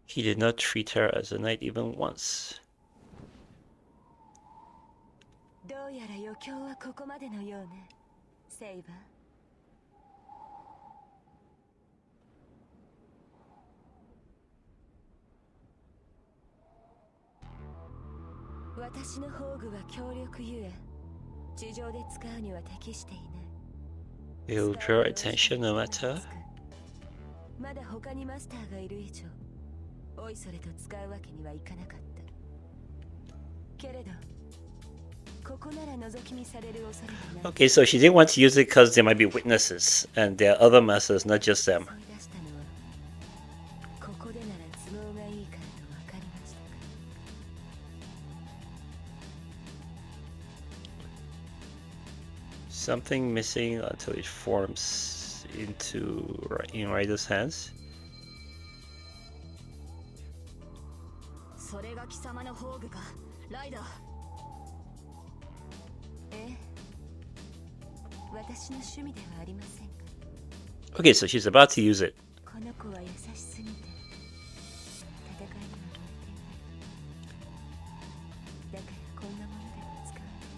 Speaker 1: He did not treat her as a knight even once.
Speaker 3: どうやら余興はここまでのようね、セイバー。私の宝具は強力ゆえ、地上で使うには適していない。
Speaker 1: He'll draw attention no matter.
Speaker 3: まだ他にマスターがいる以上、おいそれと使うわけにはいかなかった。けれど、ここなら覗き見される恐れはない。
Speaker 1: Okay, so she didn't want to use it because there might be witnesses, and there are other masters, not just them.
Speaker 3: 思い出したのは、ここでなら都合がいいからと分かりましたか。
Speaker 1: Something missing until it forms in Ryder's hands.
Speaker 3: それが貴様の宝具か、ライダー。ええ、私の趣味ではありませんか。
Speaker 1: Okay, so she's about to use it.
Speaker 3: この子は優しすぎて戦いには向いていない。だからこんなものでは使わない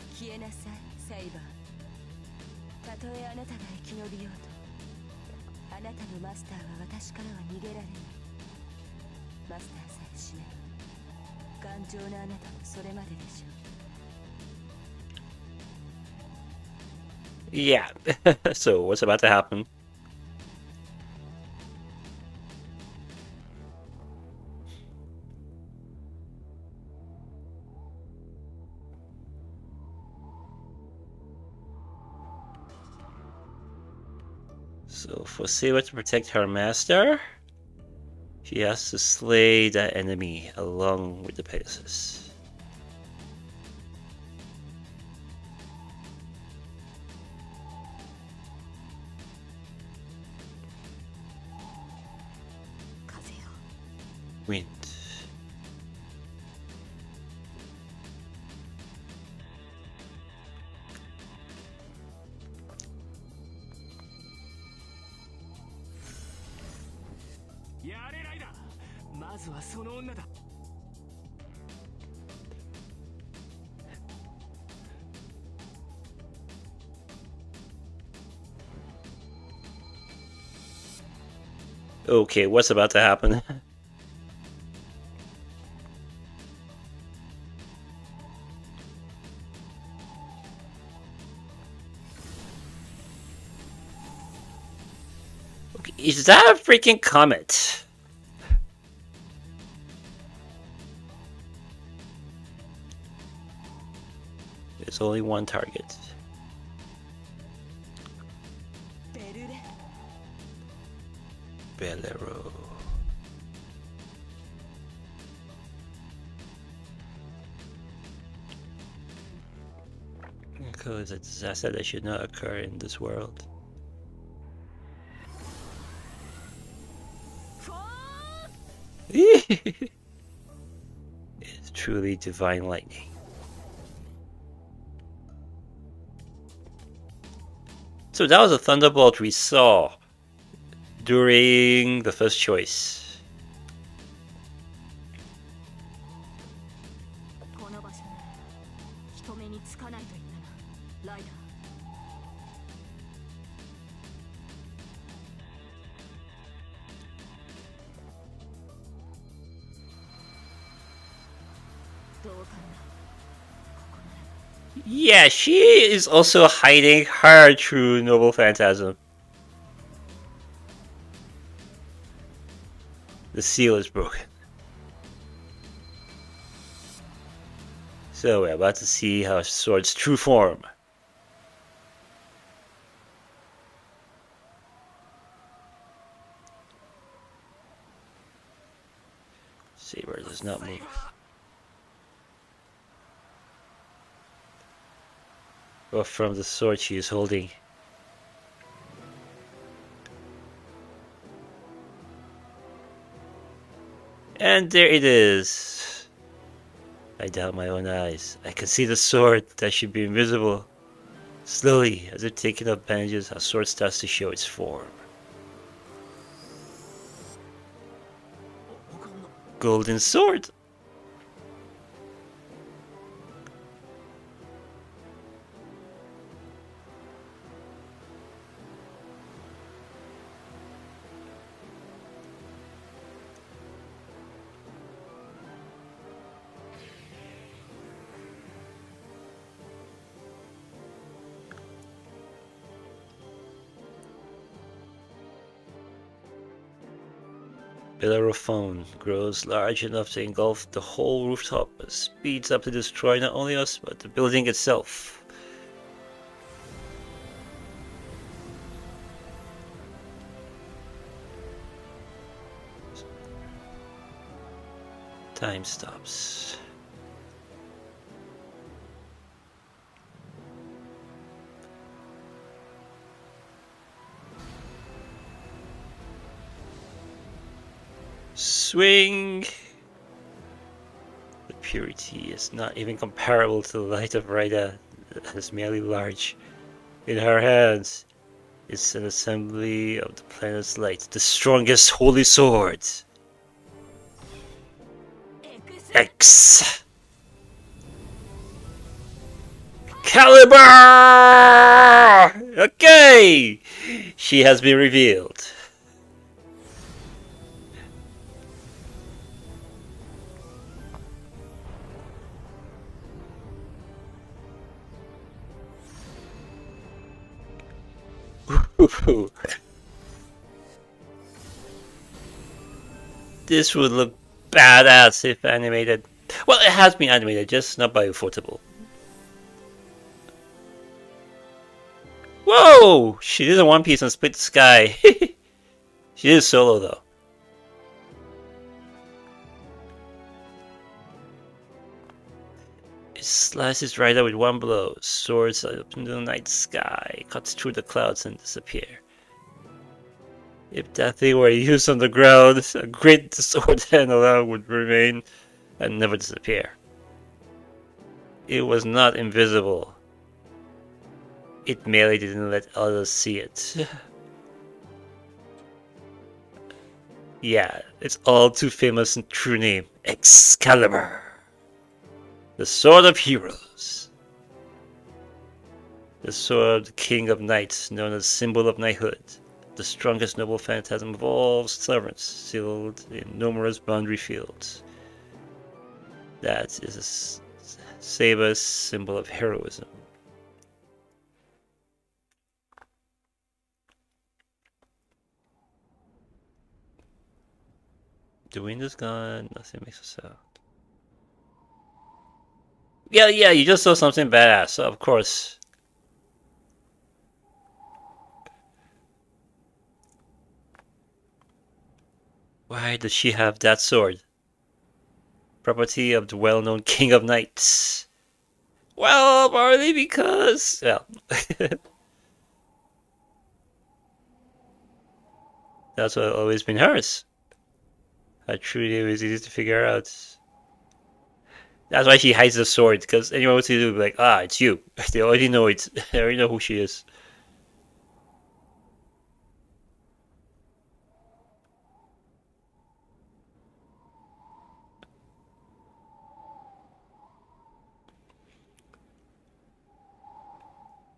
Speaker 3: と。消えなさい、サイバー。たとえあなたが生き延びようと、あなたのマスターは私からは逃げられない。マスターさえ死ねば、頑丈なあなたもそれまででしょう。
Speaker 1: Yeah. So what's about to happen? So for Saber to protect her master, she has to slay that enemy along with the Pegasus. Wind.
Speaker 2: やれライダー、まずはその女だ。
Speaker 1: Okay, what's about to happen? Okay, is that a freaking comet? There's only one target. Bellero. Because a disaster that should not occur in this world. It's truly divine lightning. So that was a thunderbolt we saw during the first choice.
Speaker 3: この場所なら人目につかないと言ったな、ライダー。どうかな、ここなら。
Speaker 1: Yeah, she is also hiding her true noble phantasm. The seal is broken. So we're about to see her sword's true form. Saber does not move. Or from the sword she is holding. And there it is. I doubt my own eyes. I can see the sword that should be invisible. Slowly, as if taking up bandages, her sword starts to show its form. Golden sword! Bellerophon grows large enough to engulf the whole rooftop and speeds up to destroy not only us, but the building itself. Time stops. Swing! The purity is not even comparable to the light of Raida, that is merely large. In her hands, it's an assembly of the planet's light, the strongest holy sword. X! Caliber! Okay! She has been revealed. This would look badass if animated. Well, it has been animated, just not by Ufotable. Whoa! She did a One Piece and split the sky. She did solo though. It slices Rider with one blow, soars up into the night sky, cuts through the clouds and disappears. If that thing were used on the ground, a great sword handle would remain and never disappear. It was not invisible. It merely didn't let others see it. Yeah, it's all too famous and true name. Excalibur. The Sword of Heroes. The sword of the King of Knights, known as symbol of knighthood. The strongest noble phantasm of all servants, sealed in numerous boundary fields. That is a Saber's symbol of heroism. The wind is gone, nothing makes a sound. Yeah, you just saw something badass, so of course. Why does she have that sword? Property of the well-known King of Knights. Well, partly because... Well... That's what always been hers. How truly it was easy to figure out. That's why she hides the sword, because anyone would do, be like, ah, it's you. They already know it. They already know who she is.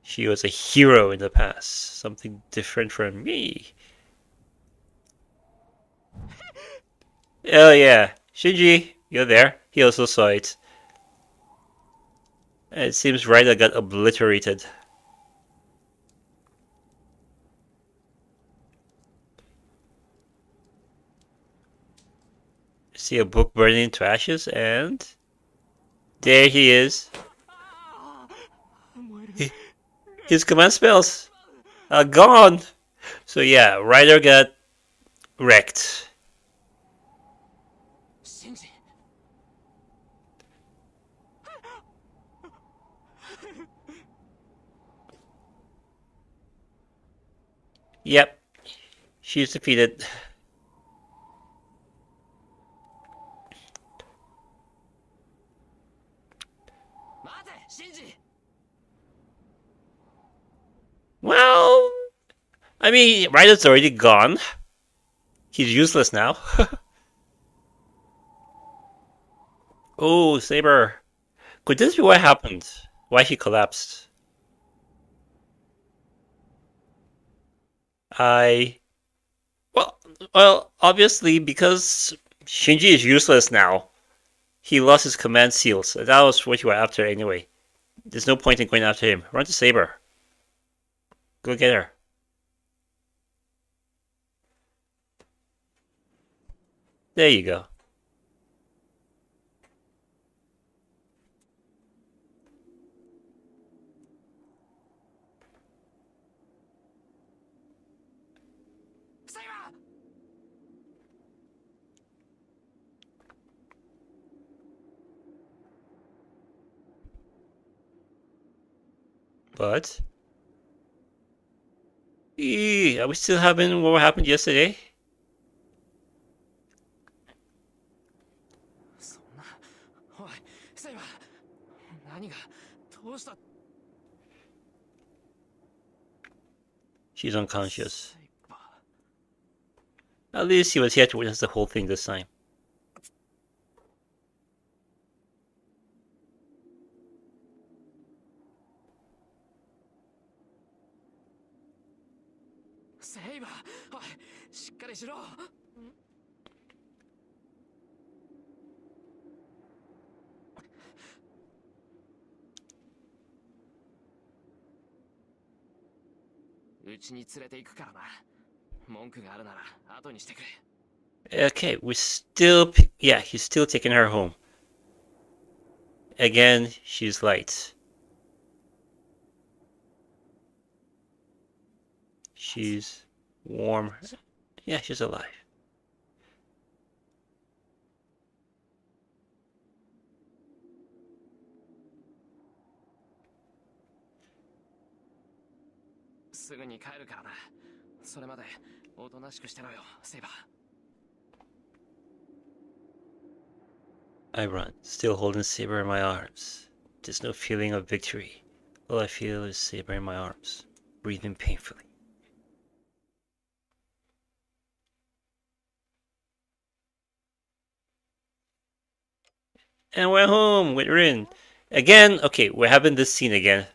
Speaker 1: She was a hero in the past. Something different from me. Oh yeah, Shinji, you're there. He also saw it. It seems Ryder got obliterated. See a book burning to ashes, and there he is. His command spells are gone. So yeah, Ryder got wrecked. Yep, she's defeated. Well, I mean, Ryder's already gone. He's useless now. Oh, Saber. Could this be what happened? Why he collapsed? Well, obviously because Shinji is useless now. He lost his command seals. That was what you were after anyway. There's no point in going after him. Run to Saber. Go get her. There you go. But are we still having what happened yesterday? She's unconscious. At least he was here to witness the whole thing this time. Okay, we're still... Yeah, he's still taking her home. Again, she's light. She's warm. Yeah, she's alive. I run, still holding Saber in my arms. There's no feeling of victory. All I feel is Saber in my arms, breathing painfully. And we're home with Rin. Again, okay, we're having this scene again.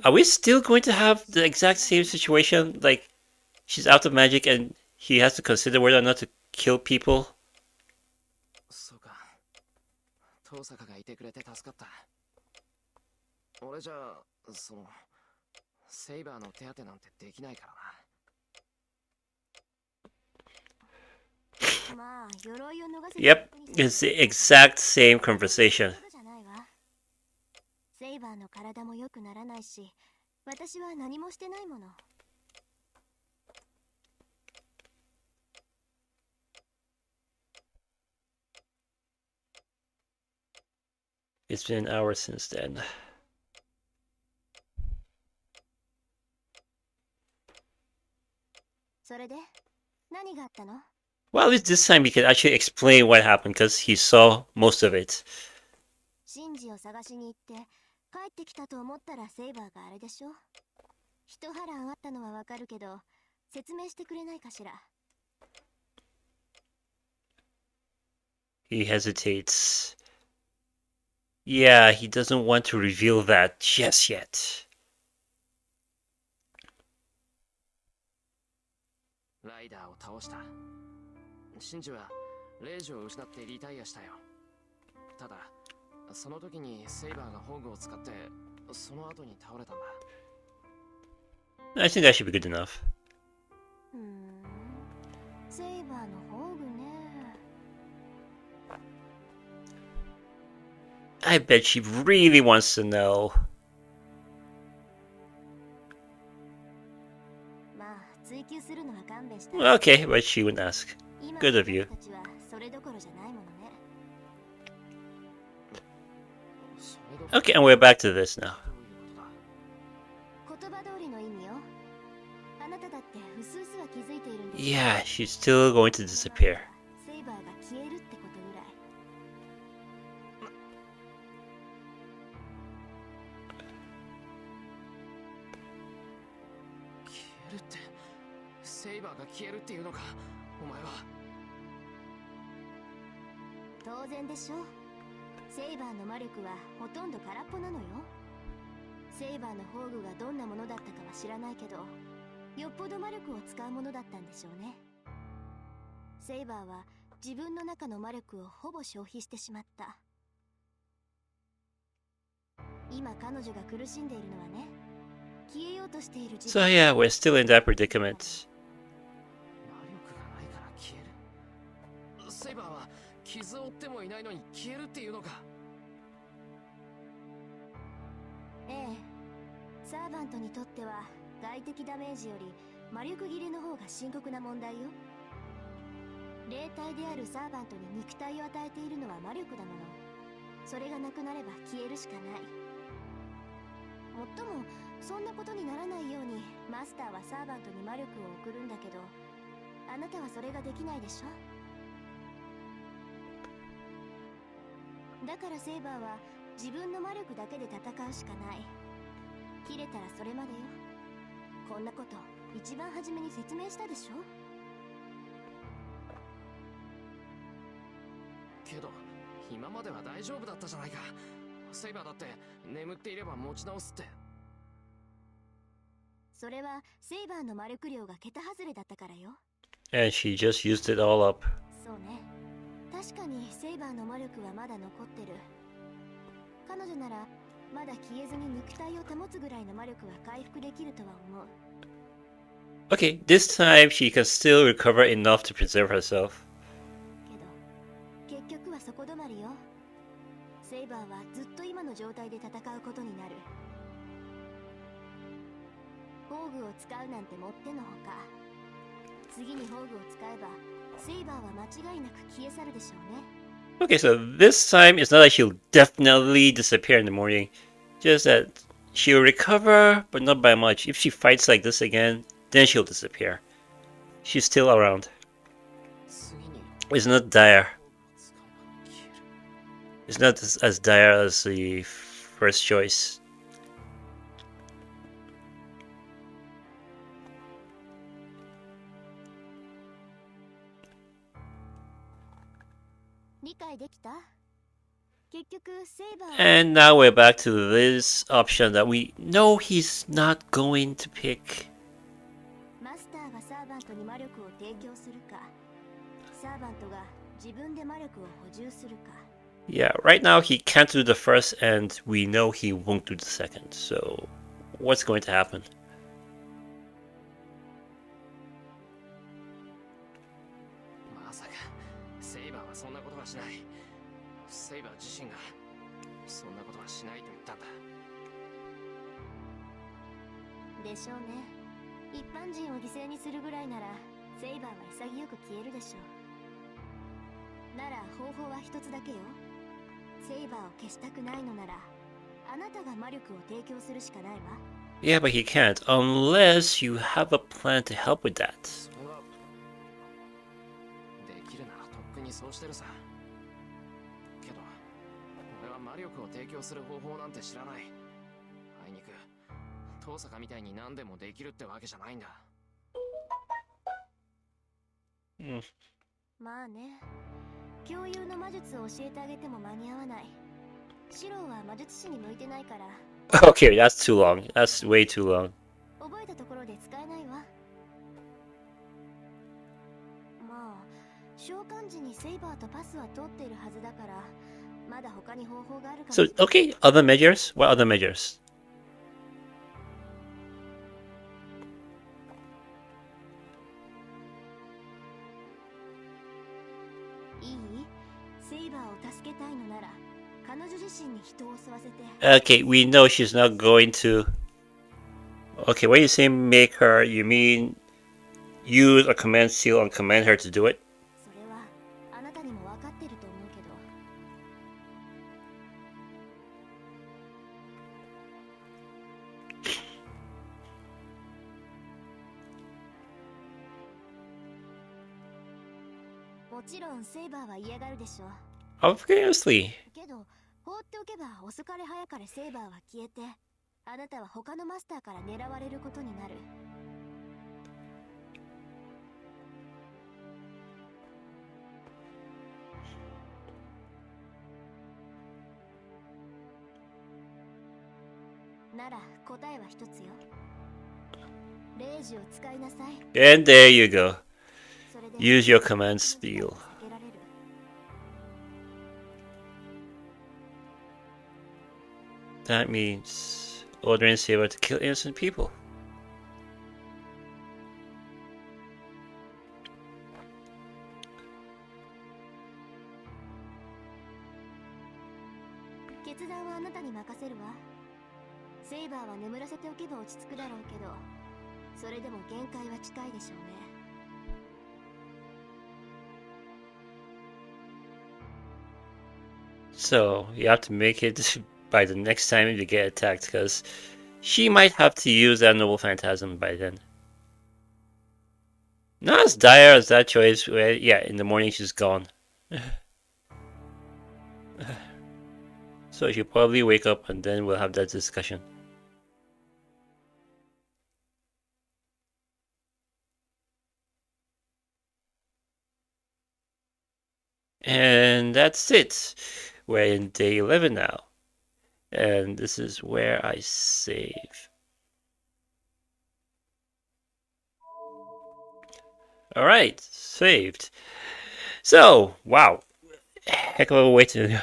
Speaker 1: Are we still going to have the exact same situation? Like, she's out of magic and he has to consider whether or not to kill people?
Speaker 2: そうか。遠坂がいてくれて助かった。俺じゃあ、セイバーの手当てなんてできないからな。
Speaker 1: Yep, it's the exact same conversation.
Speaker 3: セイバーの体も良くならないし、私は何もしてないもの。
Speaker 1: It's been an hour since then.
Speaker 3: それで何があったの？
Speaker 1: Well, at least this time he can actually explain what happened because he saw most of it.
Speaker 3: シンジを探しに行って帰ってきたと思ったらセイバーがあれでしょ。一波乱あったのはわかるけど説明してくれないかしら。
Speaker 1: He hesitates. Yeah, he doesn't want to reveal that just yet.
Speaker 2: ライダーを倒した。シンジはレイジを失ってリタイアしたよ。ただ、その時にセイバーがホーグを使って、その後に倒れたんだ。
Speaker 1: I think that should be good enough.
Speaker 3: セイバーのホーグね。
Speaker 1: I bet she really wants to know.
Speaker 3: まあ、追求するのは勘弁して。
Speaker 1: Okay, but she wouldn't ask. Good of you.
Speaker 3: それどころじゃないものね。
Speaker 1: Okay, and we're back to this now.
Speaker 3: 言葉通りの意味よ。あなただってうすうすは気づいているんです。
Speaker 1: Yeah, she's still going to disappear.
Speaker 3: セイバーが消えるってことぐらい。
Speaker 2: 消えるって、セイバーが消えるっていうのか、お前は。
Speaker 3: 当然でしょ。セイバーの魔力はほとんど空っぽなのよ。セイバーの宝具がどんなものだったかは知らないけど、よっぽど魔力を使うものだったんでしょうね。セイバーは自分の中の魔力をほぼ消費してしまった。今彼女が苦しんでいるのはね、消えようとしている自分。
Speaker 1: So yeah, we're still in that predicament.
Speaker 2: 魔力がないから消える。セイバーは傷を負ってもいないのに消えるっていうのか。
Speaker 3: ええ、サーバントにとっては外的ダメージより魔力切れの方が深刻な問題よ。霊体であるサーバントに肉体を与えているのは魔力だもの。それがなくなれば消えるしかない。もっともそんなことにならないようにマスターはサーバントに魔力を送るんだけど、あなたはそれができないでしょ。だからセイバーは自分の魔力だけで戦うしかない。切れたらそれまでよ。こんなこと一番初めに説明したでしょ。
Speaker 2: けど今までは大丈夫だったじゃないか。セイバーだって眠っていれば持ち直すって。
Speaker 3: それはセイバーの魔力量が桁外れだったからよ。
Speaker 1: And she just used it all up.
Speaker 3: そうね。確かにセイバーの魔力はまだ残ってる。彼女ならまだ消えずに肉体を保つぐらいの魔力は回復できるとは思う。
Speaker 1: Okay, this time she can still recover enough to preserve herself.
Speaker 3: けど結局はそこ止まりよ。セイバーはずっと今の状態で戦うことになる。宝具を使うなんてもってのほか。次に宝具を使えばセイバーは間違いなく消え去るでしょうね。
Speaker 1: Okay, so this time it's not that she'll definitely disappear in the morning. Just that she'll recover, but not by much. If she fights like this again, then she'll disappear. She's still around.
Speaker 2: 次に
Speaker 1: It's not dire.
Speaker 2: 使えば消える。
Speaker 1: It's not as dire as the first choice.
Speaker 3: 理解できた？結局セイバーは
Speaker 1: And now we're back to this option that we know he's not going to pick.
Speaker 3: マスターがサーバントに魔力を提供するか、サーバントが自分で魔力を補充するか。
Speaker 1: Yeah, right now he can't do the first, and we know he won't do the second. So, what's going to happen?
Speaker 2: まさかセイバーはそんなことはしない。セイバー自身がそんなことはしないと言ったんだ。
Speaker 3: でしょうね。一般人を犠牲にするぐらいならセイバーは潔く消えるでしょう。なら方法は一つだけよ。セイバーを消したくないのならあなたが魔力を提供するしかないわ。
Speaker 1: Yeah, but he can't unless you have a plan to help with that.
Speaker 2: それはできるならとっくにそうしてるさ。けど俺は魔力を提供する方法なんて知らない。あいにく遠坂みたいに何でもできるってわけじゃないんだ。
Speaker 3: まあね、共有の魔術を教えてあげても間に合わない。シロは魔術師に向いてないから。
Speaker 1: Okay, that's too long. That's way too long.
Speaker 3: 覚えたところで使えないわ。まあ召喚時にセイバーとパスは通っているはずだから、まだ他に方法があるかもし
Speaker 1: So,
Speaker 3: れない。
Speaker 1: okay, other measures? What other measures?
Speaker 3: いい？セイバーを助けたいのなら彼女自身に人を襲わせて。
Speaker 1: Okay, we know she's not going to... Okay, when you say make her, you mean use a command seal and command her to do it?
Speaker 3: それはあなたにも分かってると思うけど。 もちろんセイバーは嫌がるでしょう。
Speaker 1: Obviously.
Speaker 3: けど放っておけば遅かれ早かれセイバーは消えて、あなたは他のマスターから狙われることになる。 なら答えは一つよ。レイジを使いなさい。
Speaker 1: And there you go.
Speaker 3: それで
Speaker 1: Use your command seal.
Speaker 3: 避けられる。
Speaker 1: That means ordering Saber to kill innocent people.
Speaker 3: 決断はあなたに任せるわ。セイバーは眠らせておけば落ち着くだろうけど、それでも限界は近いでしょうね。
Speaker 1: So you have to make it by the next time you get attacked, because she might have to use that noble phantasm by then. Not as dire as that choice where, yeah, in the morning she's gone. So she'll probably wake up and then we'll have that discussion. And that's it. We're in day 11 now. And this is where I save. Alright, saved. So, wow. Heck of a way to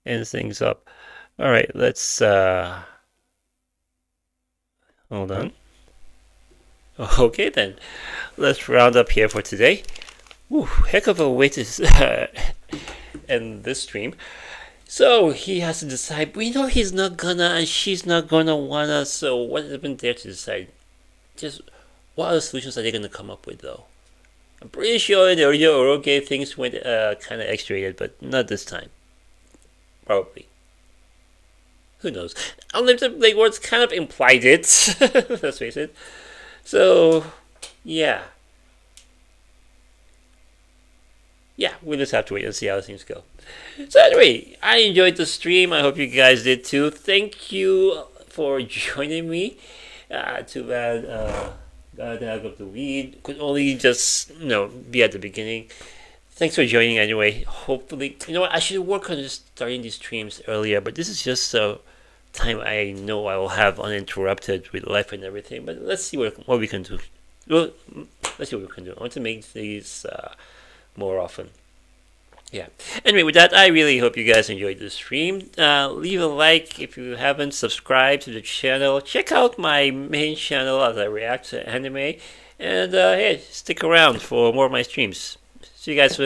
Speaker 1: end things up. Alright, let's hold on. Okay then. Let's round up here for today. Ooh, heck of a way to end this stream. So he has to decide. We know he's not gonna, and she's not gonna wanna. So what has been there to decide? Just what other solutions are they gonna come up with, though? I'm pretty sure in the original Oroge things went kind of X-rated, but not this time. Probably. Who knows? Unlimited Blade Words kind of implied it. Let's face it. So yeah. Yeah, we'll just have to wait and see how things go. So anyway, I enjoyed the stream. I hope you guys did too. Thank you for joining me. Too bad God of the Weed could only just, be at the beginning. thanks for joining anyway. Hopefully, you know what, I should work on just starting these streams earlier, but this is just a time I know I will have uninterrupted with life and everything. But let's see what we can do. Well, let's see what we can do. I want to make these more often. Yeah. Anyway, with that, I really hope you guys enjoyed the stream. Leave a like if you haven't subscribed to the channel. Check out my main channel as I react to anime. And hey, stick around for more of my streams. See you guys soon.